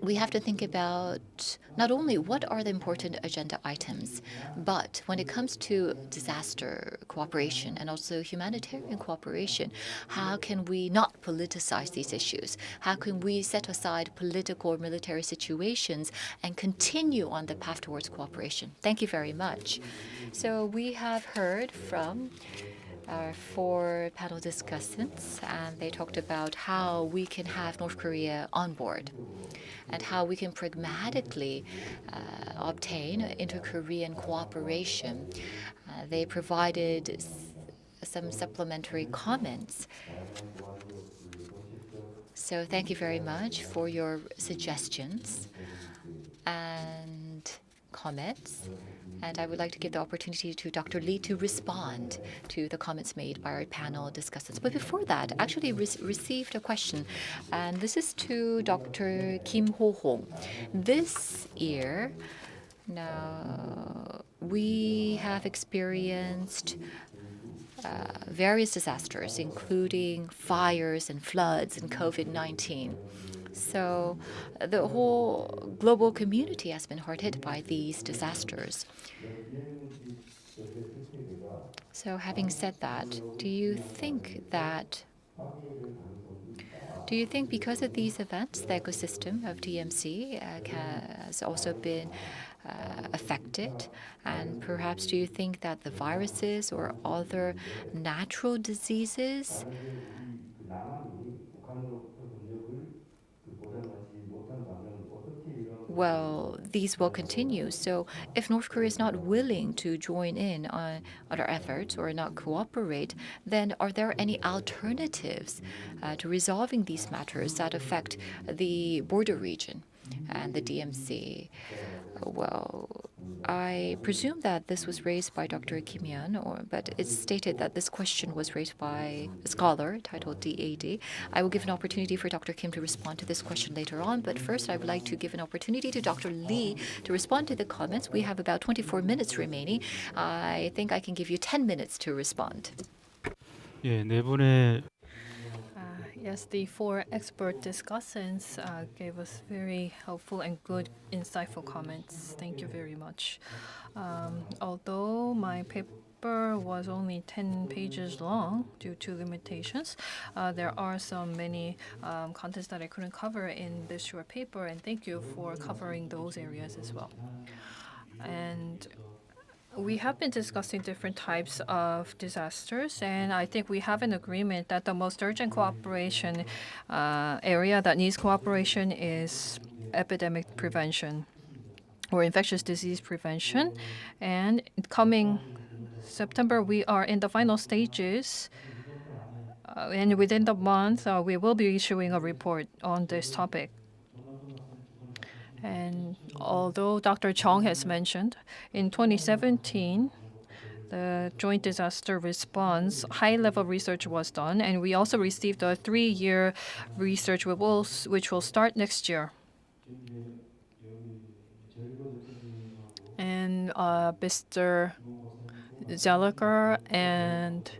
we have to think about not only what are the important agenda items, but when it comes to disaster cooperation and also humanitarian cooperation, how can we not politicize these issues? How can we set aside political or military situations and continue on the path towards cooperation? Thank you very much. So we have heard from our 4 panel discussants, and they talked about how we can have North Korea on board and how we can pragmatically obtain inter-Korean cooperation. They provided some supplementary comments. So thank you very much for your suggestions and comments. And I would like to give the opportunity to Dr. Lee to respond to the comments made by our panel discussants. But before that, actually received a question, and this is to Dr. Kim Ho-hong. This year, now, we have experienced various disasters, including fires and floods and COVID-19. So the whole global community has been hard hit by these disasters. So having said that, do you think because of these events, the ecosystem of DMC has also been affected? And perhaps do you think that the viruses or other natural diseases these will continue. So if North Korea is not willing to join in on our efforts or not cooperate, then are there any alternatives to resolving these matters that affect the border region and the DMC? Well, I presume that this was raised by Dr. Kim Hyun, but it's stated that this question was raised by a scholar titled DAD. I will give an opportunity for Dr. Kim to respond to this question later on, but first I would like to give an opportunity to Dr. Lee to respond to the comments. We have about 24 minutes remaining. I think I can give you 10 minutes to respond. 예, 네 분의 Yes, the 4 expert discussants gave us very helpful and good, insightful comments. Thank you very much. Although my paper was only 10 pages long due to limitations, there are many contents that I couldn't cover in this short paper, and thank you for covering those areas as well. And we have been discussing different types of disasters, and I think we have an agreement that the most urgent cooperation area that needs cooperation is epidemic prevention or infectious disease prevention. And coming September, we are in the final stages, and within the month, we will be issuing a report on this topic. And although Dr. Chung has mentioned, in 2017, the Joint Disaster Response high-level research was done, and we also received a 3-year research which will start next year. And Mr. Zeliger and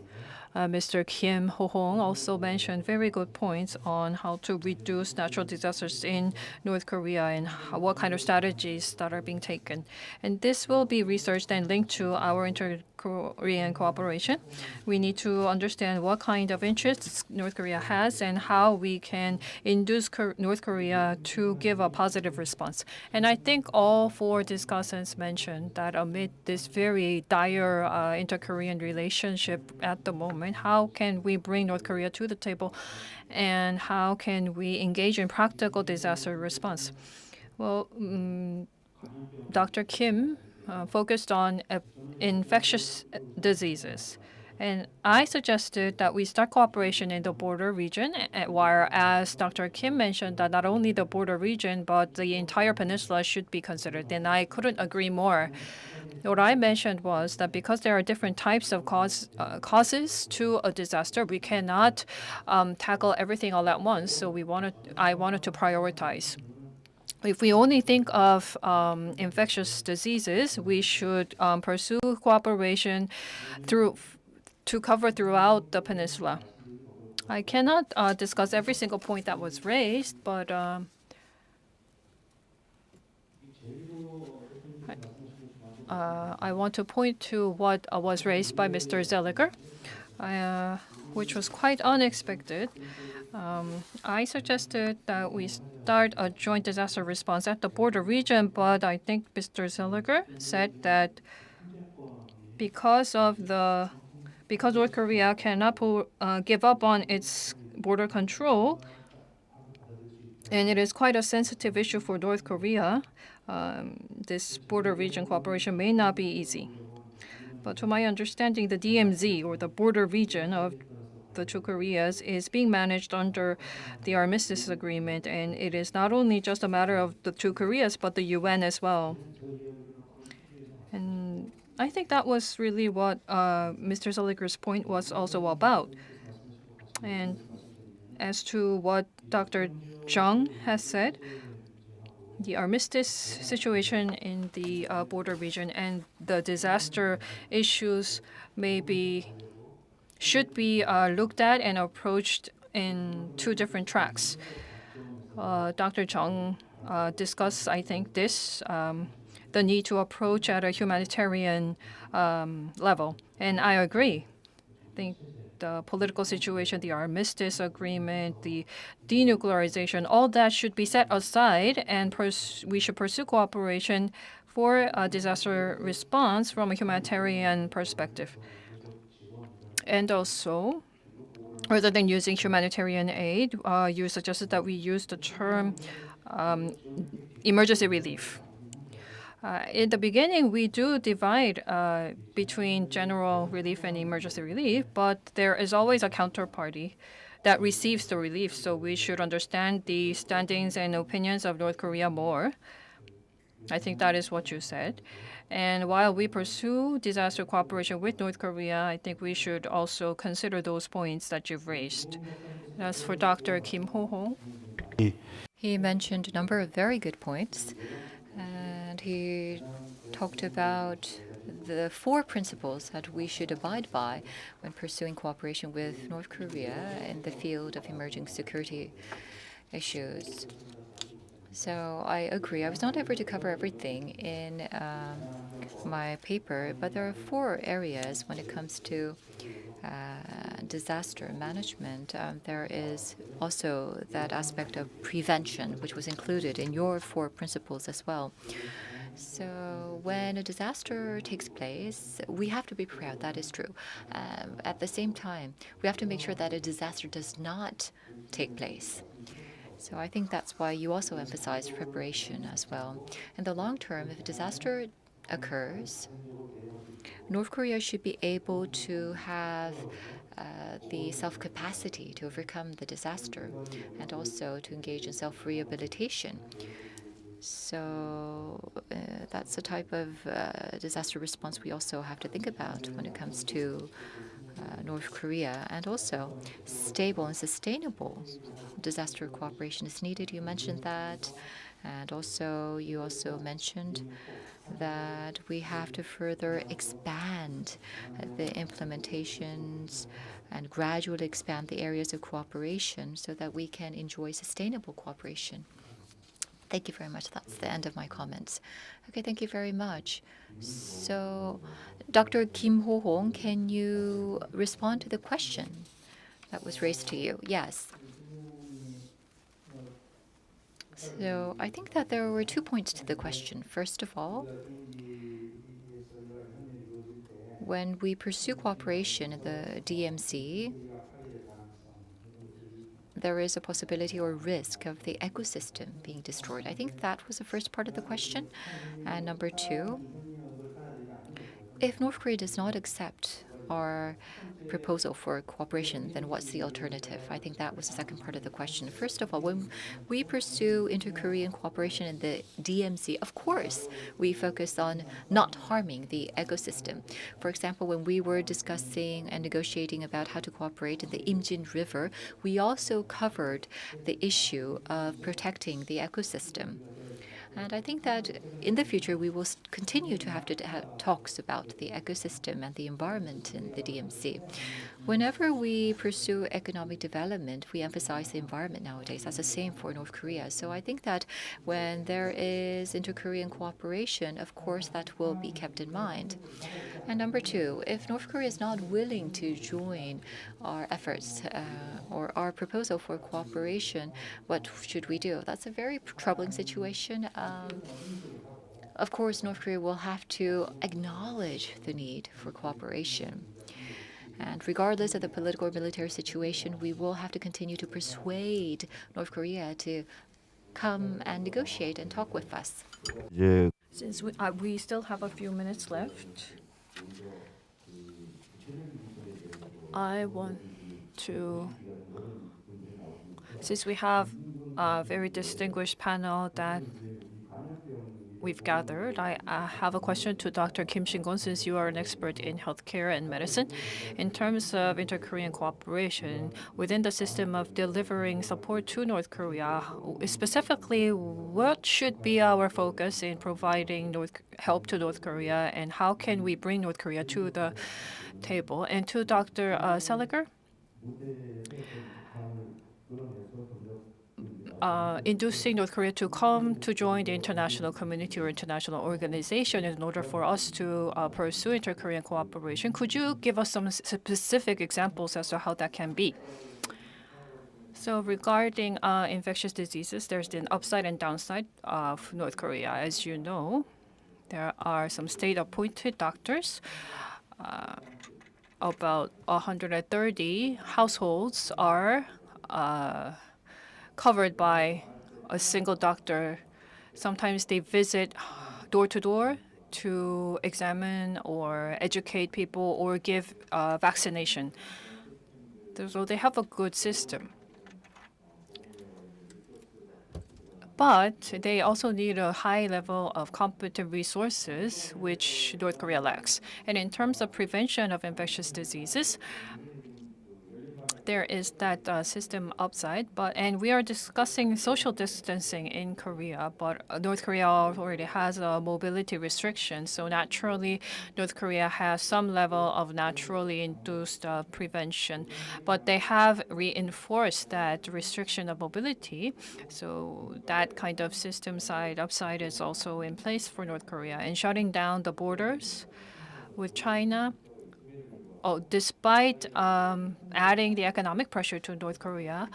Mr. Kim Ho-hong also mentioned very good points on how to reduce natural disasters in North Korea and what kind of strategies that are being taken. And this will be researched and linked to our inter-Korean cooperation. We need to understand what kind of interests North Korea has and how we can induce North Korea to give a positive response. And I think all 4 discussants mentioned that amid this very dire inter-Korean relationship at the moment, how can we bring North Korea to the table, and how can we engage in practical disaster response? Well, Dr. Kim focused on infectious diseases. And I suggested that we start cooperation in the border region, whereas Dr. Kim mentioned that not only the border region, but the entire peninsula should be considered. And I couldn't agree more. What I mentioned was that because there are different types of causes to a disaster, we cannot tackle everything all at once. So I wanted to prioritize. If we only think of infectious diseases, we should pursue cooperation to cover throughout the peninsula. I cannot discuss every single point that was raised, but I want to point to what was raised by Mr. Zeliger, which was quite unexpected. I suggested that we start a joint disaster response at the border region, but I think Mr. Zeliger said that because North Korea cannot give up on its border control, and it is quite a sensitive issue for North Korea, this border region cooperation may not be easy. But to my understanding, the DMZ, or the border region of the two Koreas, is being managed under the armistice agreement, and it is not only just a matter of the two Koreas, but the UN as well. And I think that was really what Mr. Zeliger's point was also about. And as to what Dr. Jung has said, the armistice situation in the border region and the disaster issues should be looked at and approached in two different tracks. Dr. Jung discussed, I think, the need to approach at a humanitarian level, and I agree. I think the political situation, the armistice agreement, the denuclearization, all that should be set aside, and we should pursue cooperation for a disaster response from a humanitarian perspective. And also, rather than using humanitarian aid, you suggested that we use the term emergency relief. In the beginning, we do divide between general relief and emergency relief, but there is always a counterparty that receives the relief, so we should understand the standings and opinions of North Korea more. I think that is what you said. And while we pursue disaster cooperation with North Korea, I think we should also consider those points that you've raised. As for Dr. Kim Ho-ho, He mentioned a number of very good points, and he talked about the 4 principles that we should abide by when pursuing cooperation with North Korea in the field of emerging security issues. So I agree. I was not able to cover everything in my paper, but there are 4 areas when it comes to disaster management. There is also that aspect of prevention, which was included in your 4 principles as well. So when a disaster takes place, we have to be prepared. That is true. At the same time, we have to make sure that a disaster does not take place. So I think that's why you also emphasize preparation as well. In the long term, if a disaster occurs, North Korea should be able to have the self-capacity to overcome the disaster and also to engage in self-rehabilitation. So that's the type of disaster response we also have to think about when it comes to North Korea. And also, stable and sustainable disaster cooperation is needed. You mentioned that. And also, you also mentioned that we have to further expand the implementations and gradually expand the areas of cooperation so that we can enjoy sustainable cooperation. Thank you very much. That's the end of my comments. Okay, thank you very much. So, Dr. Kim Ho-hong, can you respond to the question that was raised to you? Yes. So I think that there were 2 points to the question. First of all, when we pursue cooperation in the DMZ, there is a possibility or risk of the ecosystem being destroyed. I think that was the first part of the question. And number 2, if North Korea does not accept our proposal for cooperation, then what's the alternative? I think that was the second part of the question. First of all, when we pursue inter-Korean cooperation in the DMZ, of course, we focus on not harming the ecosystem. For example, when we were discussing and negotiating about how to cooperate in the Imjin River, we also covered the issue of protecting the ecosystem. And I think that in the future, we will continue to have talks about the ecosystem and the environment in the DMZ. Whenever we pursue economic development, we emphasize the environment nowadays. That's the same for North Korea. So I think that when there is inter-Korean cooperation, of course, that will be kept in mind. And number two, if North Korea is not willing to join our efforts or our proposal for cooperation, what should we do? That's a very troubling situation. Of course, North Korea will have to acknowledge the need for cooperation. And regardless of the political or military situation, we will have to continue to persuade North Korea to come and negotiate and talk with us. Since we still have a few minutes left, I want to, since we have a very distinguished panel that we've gathered, I have a question to Dr. Kim Shin-gon, since you are an expert in healthcare and medicine. In terms of inter-Korean cooperation within the system of delivering support to North Korea, specifically, what should be our focus in providing help to North Korea, and how can we bring North Korea to the table? And to Dr. Seliger, inducing North Korea to come to join the international community or international organization in order for us to pursue inter-Korean cooperation. Could you give us some specific examples as to how that can be? So regarding infectious diseases, there's an upside and downside of North Korea. As you know, there are some state-appointed doctors. About 130 households are covered by a single doctor. Sometimes they visit door to door to examine or educate people or give vaccination. So they have a good system. But they also need a high level of competent resources, which North Korea lacks. And in terms of prevention of infectious diseases, there is that system upside, and we are discussing social distancing in Korea, but North Korea already has a mobility restriction, so naturally North Korea has some level of naturally induced prevention, but they have reinforced that restriction of mobility, so that kind of system side upside is also in place for North Korea. And shutting down the borders with China, despite adding the economic pressure to North Korea,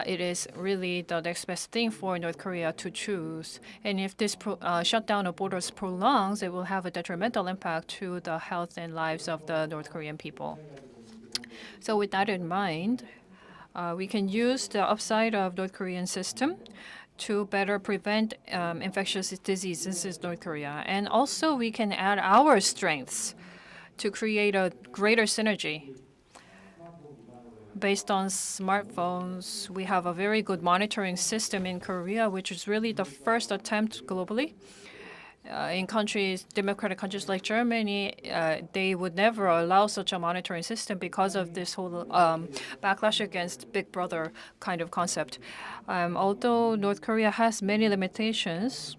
it is really the next best thing for North Korea to choose. And if this shutdown of borders prolongs, it will have a detrimental impact to the health and lives of the North Korean people. So with that in mind, we can use the upside of North Korean system to better prevent infectious diseases in North Korea. And also we can add our strengths to create a greater synergy. Based on smartphones, we have a very good monitoring system in Korea, which is really the first attempt globally. In democratic countries like Germany, they would never allow such a monitoring system because of this whole backlash against Big Brother kind of concept. Although North Korea has many limitations,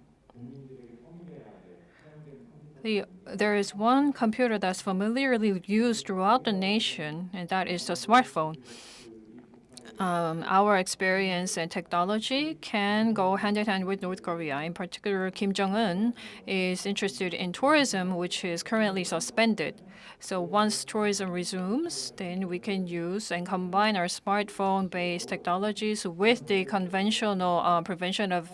there is one computer that's familiarly used throughout the nation, and that is the smartphone. Our experience and technology can go hand in hand with North Korea. In particular, Kim Jong-un is interested in tourism, which is currently suspended. So once tourism resumes, then we can use and combine our smartphone-based technologies with the conventional prevention of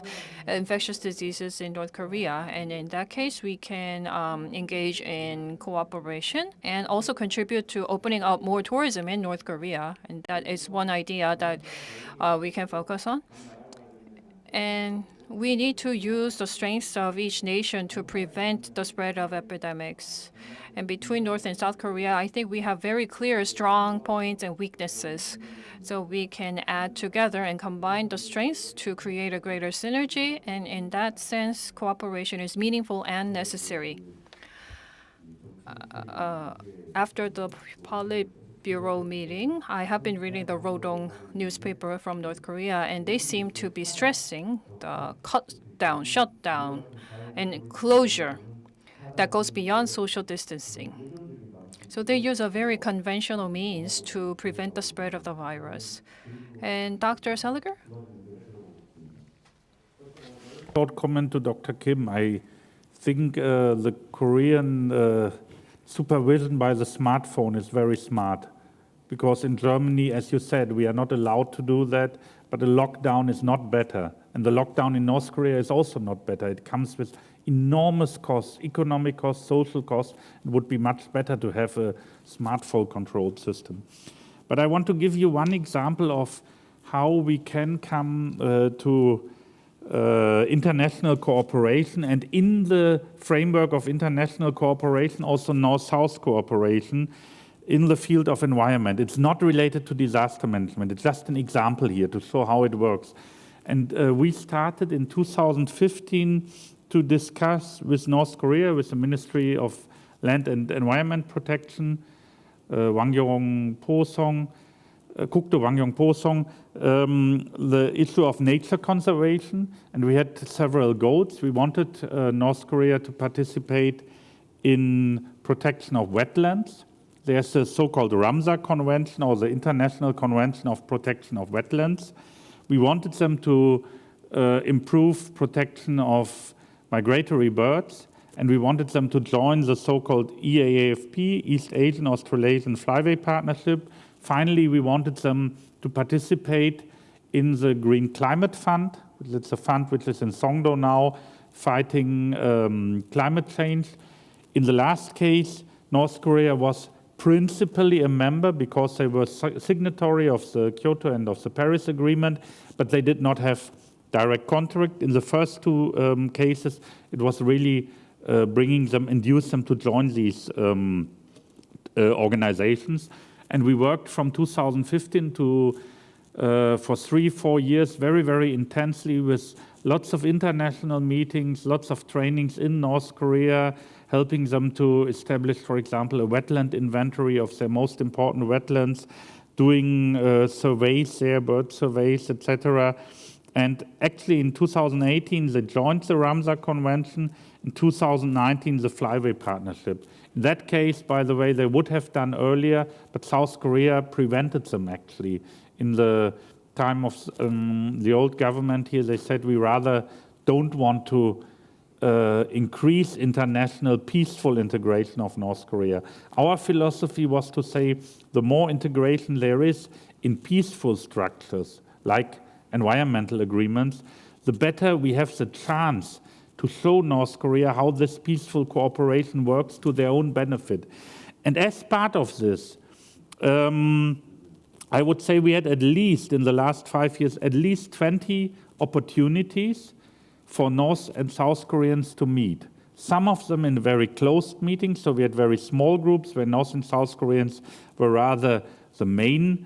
infectious diseases in North Korea. And in that case, we can engage in cooperation and also contribute to opening up more tourism in North Korea. And that is one idea that we can focus on. And we need to use the strengths of each nation to prevent the spread of epidemics. And between North and South Korea, I think we have very clear strong points and weaknesses. So we can add together and combine the strengths to create a greater synergy. And in that sense, cooperation is meaningful and necessary. After the Politburo meeting, I have been reading the Rodong newspaper from North Korea, and they seem to be stressing the cut down, shutdown, and closure that goes beyond social distancing. So they use a very conventional means to prevent the spread of the virus. And Dr. Seliger? Short comment to Dr. Kim. I think the Korean supervision by the smartphone is very smart, because in Germany, as you said, we are not allowed to do that, but a lockdown is not better. And the lockdown in North Korea is also not better. It comes with enormous costs, economic costs, social costs. It would be much better to have a smartphone controlled system. But I want to give you one example of how we can come to international cooperation, and in the framework of international cooperation, also North-South cooperation in the field of environment. It's not related to disaster management. It's just an example here to show how it works. And we started in 2015 to discuss with North Korea, with the Ministry of Land and Environment Protection, Wangyong Posong, Kukdo Wangyong Posong, the issue of nature conservation, and we had several goals. We wanted North Korea to participate in protection of wetlands. There's the so-called Ramsar Convention, or the International Convention of Protection of Wetlands. We wanted them to improve protection of migratory birds, and we wanted them to join the so-called EAAFP, East Asian Australasian Flyway Partnership. Finally, we wanted them to participate in the Green Climate Fund. It's a fund which is in Songdo now, fighting climate change. In the last case, North Korea was principally a member because they were signatory of the Kyoto and of the Paris Agreement, but they did not have direct contract. In the first two cases, it was really bringing them, induce them to join these organizations. And we worked from 2015 to for 3-4 years very, very intensely with lots of international meetings, lots of trainings in North Korea, helping them to establish, for example, a wetland inventory of their most important wetlands, doing surveys there, bird surveys, etc. And actually in 2018, they joined the Ramsar Convention. In 2019, the Flyway Partnership. In that case, by the way, they would have done earlier, but South Korea prevented them actually. In the time of the old government here, they said we rather don't want to increase international peaceful integration of North Korea. Our philosophy was to say the more integration there is in peaceful structures, like environmental agreements, the better we have the chance to show North Korea how this peaceful cooperation works to their own benefit. And as part of this, I would say we had at least, in the last 5 years, at least 20 opportunities for North and South Koreans to meet. Some of them in very closed meetings, so we had very small groups where North and South Koreans were rather the main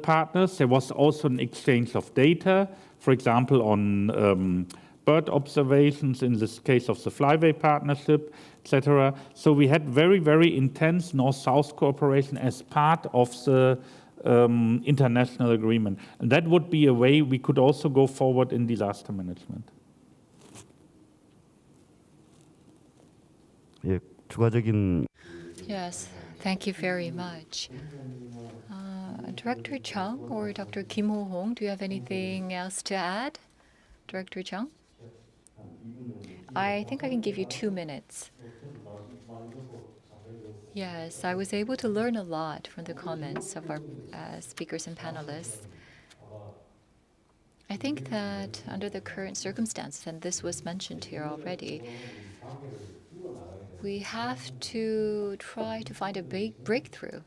partners. There was also an exchange of data, for example, on bird observations, in this case of the Flyway Partnership, etc. So we had very, very intense North-South cooperation as part of the international agreement. And that would be a way we could also go forward in disaster management. 예, 추가적인. Yes, thank you very much. Director Chung or Dr. Kim Ho-hong, do you have anything else to add? Director Chung? I think I can give you 2 minutes. Yes, I was able to learn a lot from the comments of our speakers and panelists. I think that under the current circumstances, and this was mentioned here already, we have to try to find a big breakthrough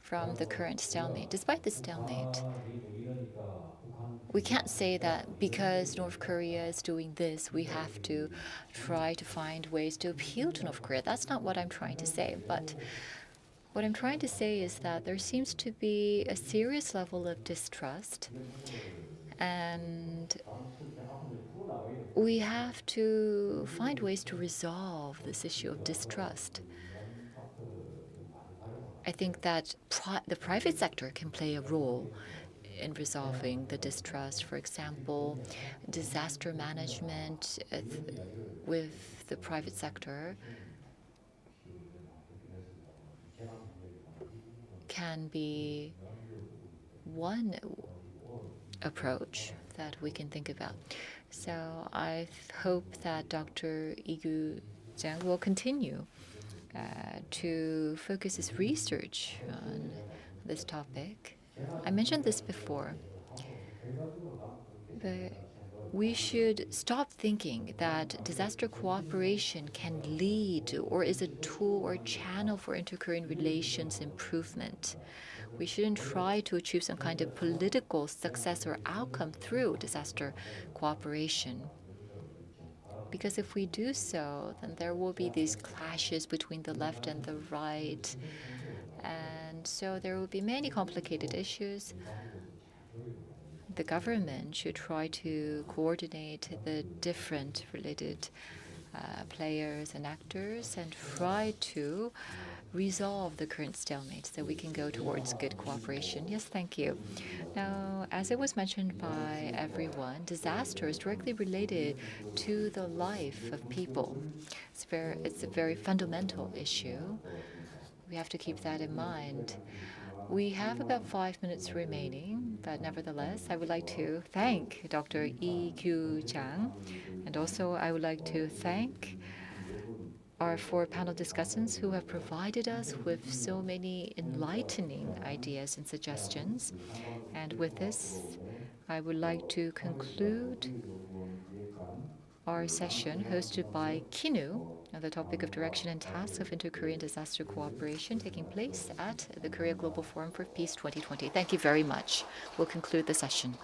from the current stalemate. Despite the stalemate, we can't say that because North Korea is doing this, we have to try to find ways to appeal to North Korea. That's not what I'm trying to say. But what I'm trying to say is that there seems to be a serious level of distrust, and we have to find ways to resolve this issue of distrust. I think that the private sector can play a role in resolving the distrust. For example, disaster management with the private sector can be one approach that we can think about. So I hope that Dr. Igu Jang will continue to focus his research on this topic. I mentioned this before, but we should stop thinking that disaster cooperation can lead to or is a tool or channel for inter-Korean relations improvement. We shouldn't try to achieve some kind of political success or outcome through disaster cooperation. Because if we do so, then there will be these clashes between the left and the right. And so there will be many complicated issues. The government should try to coordinate the different related players and actors and try to resolve the current stalemate so we can go towards good cooperation. Yes, thank you. Now, as it was mentioned by everyone, disaster is directly related to the life of people. It's a very fundamental issue. We have to keep that in mind. We have about 5 minutes remaining, but nevertheless, I would like to thank Dr. Lee Kyu-jang, and also I would like to thank our 4 panel discussants who have provided us with so many enlightening ideas and suggestions. And with this, I would like to conclude our session hosted by KINU on the topic of direction and tasks of inter-Korean disaster cooperation taking place at the Korea Global Forum for Peace 2020. Thank you very much. We'll conclude the session.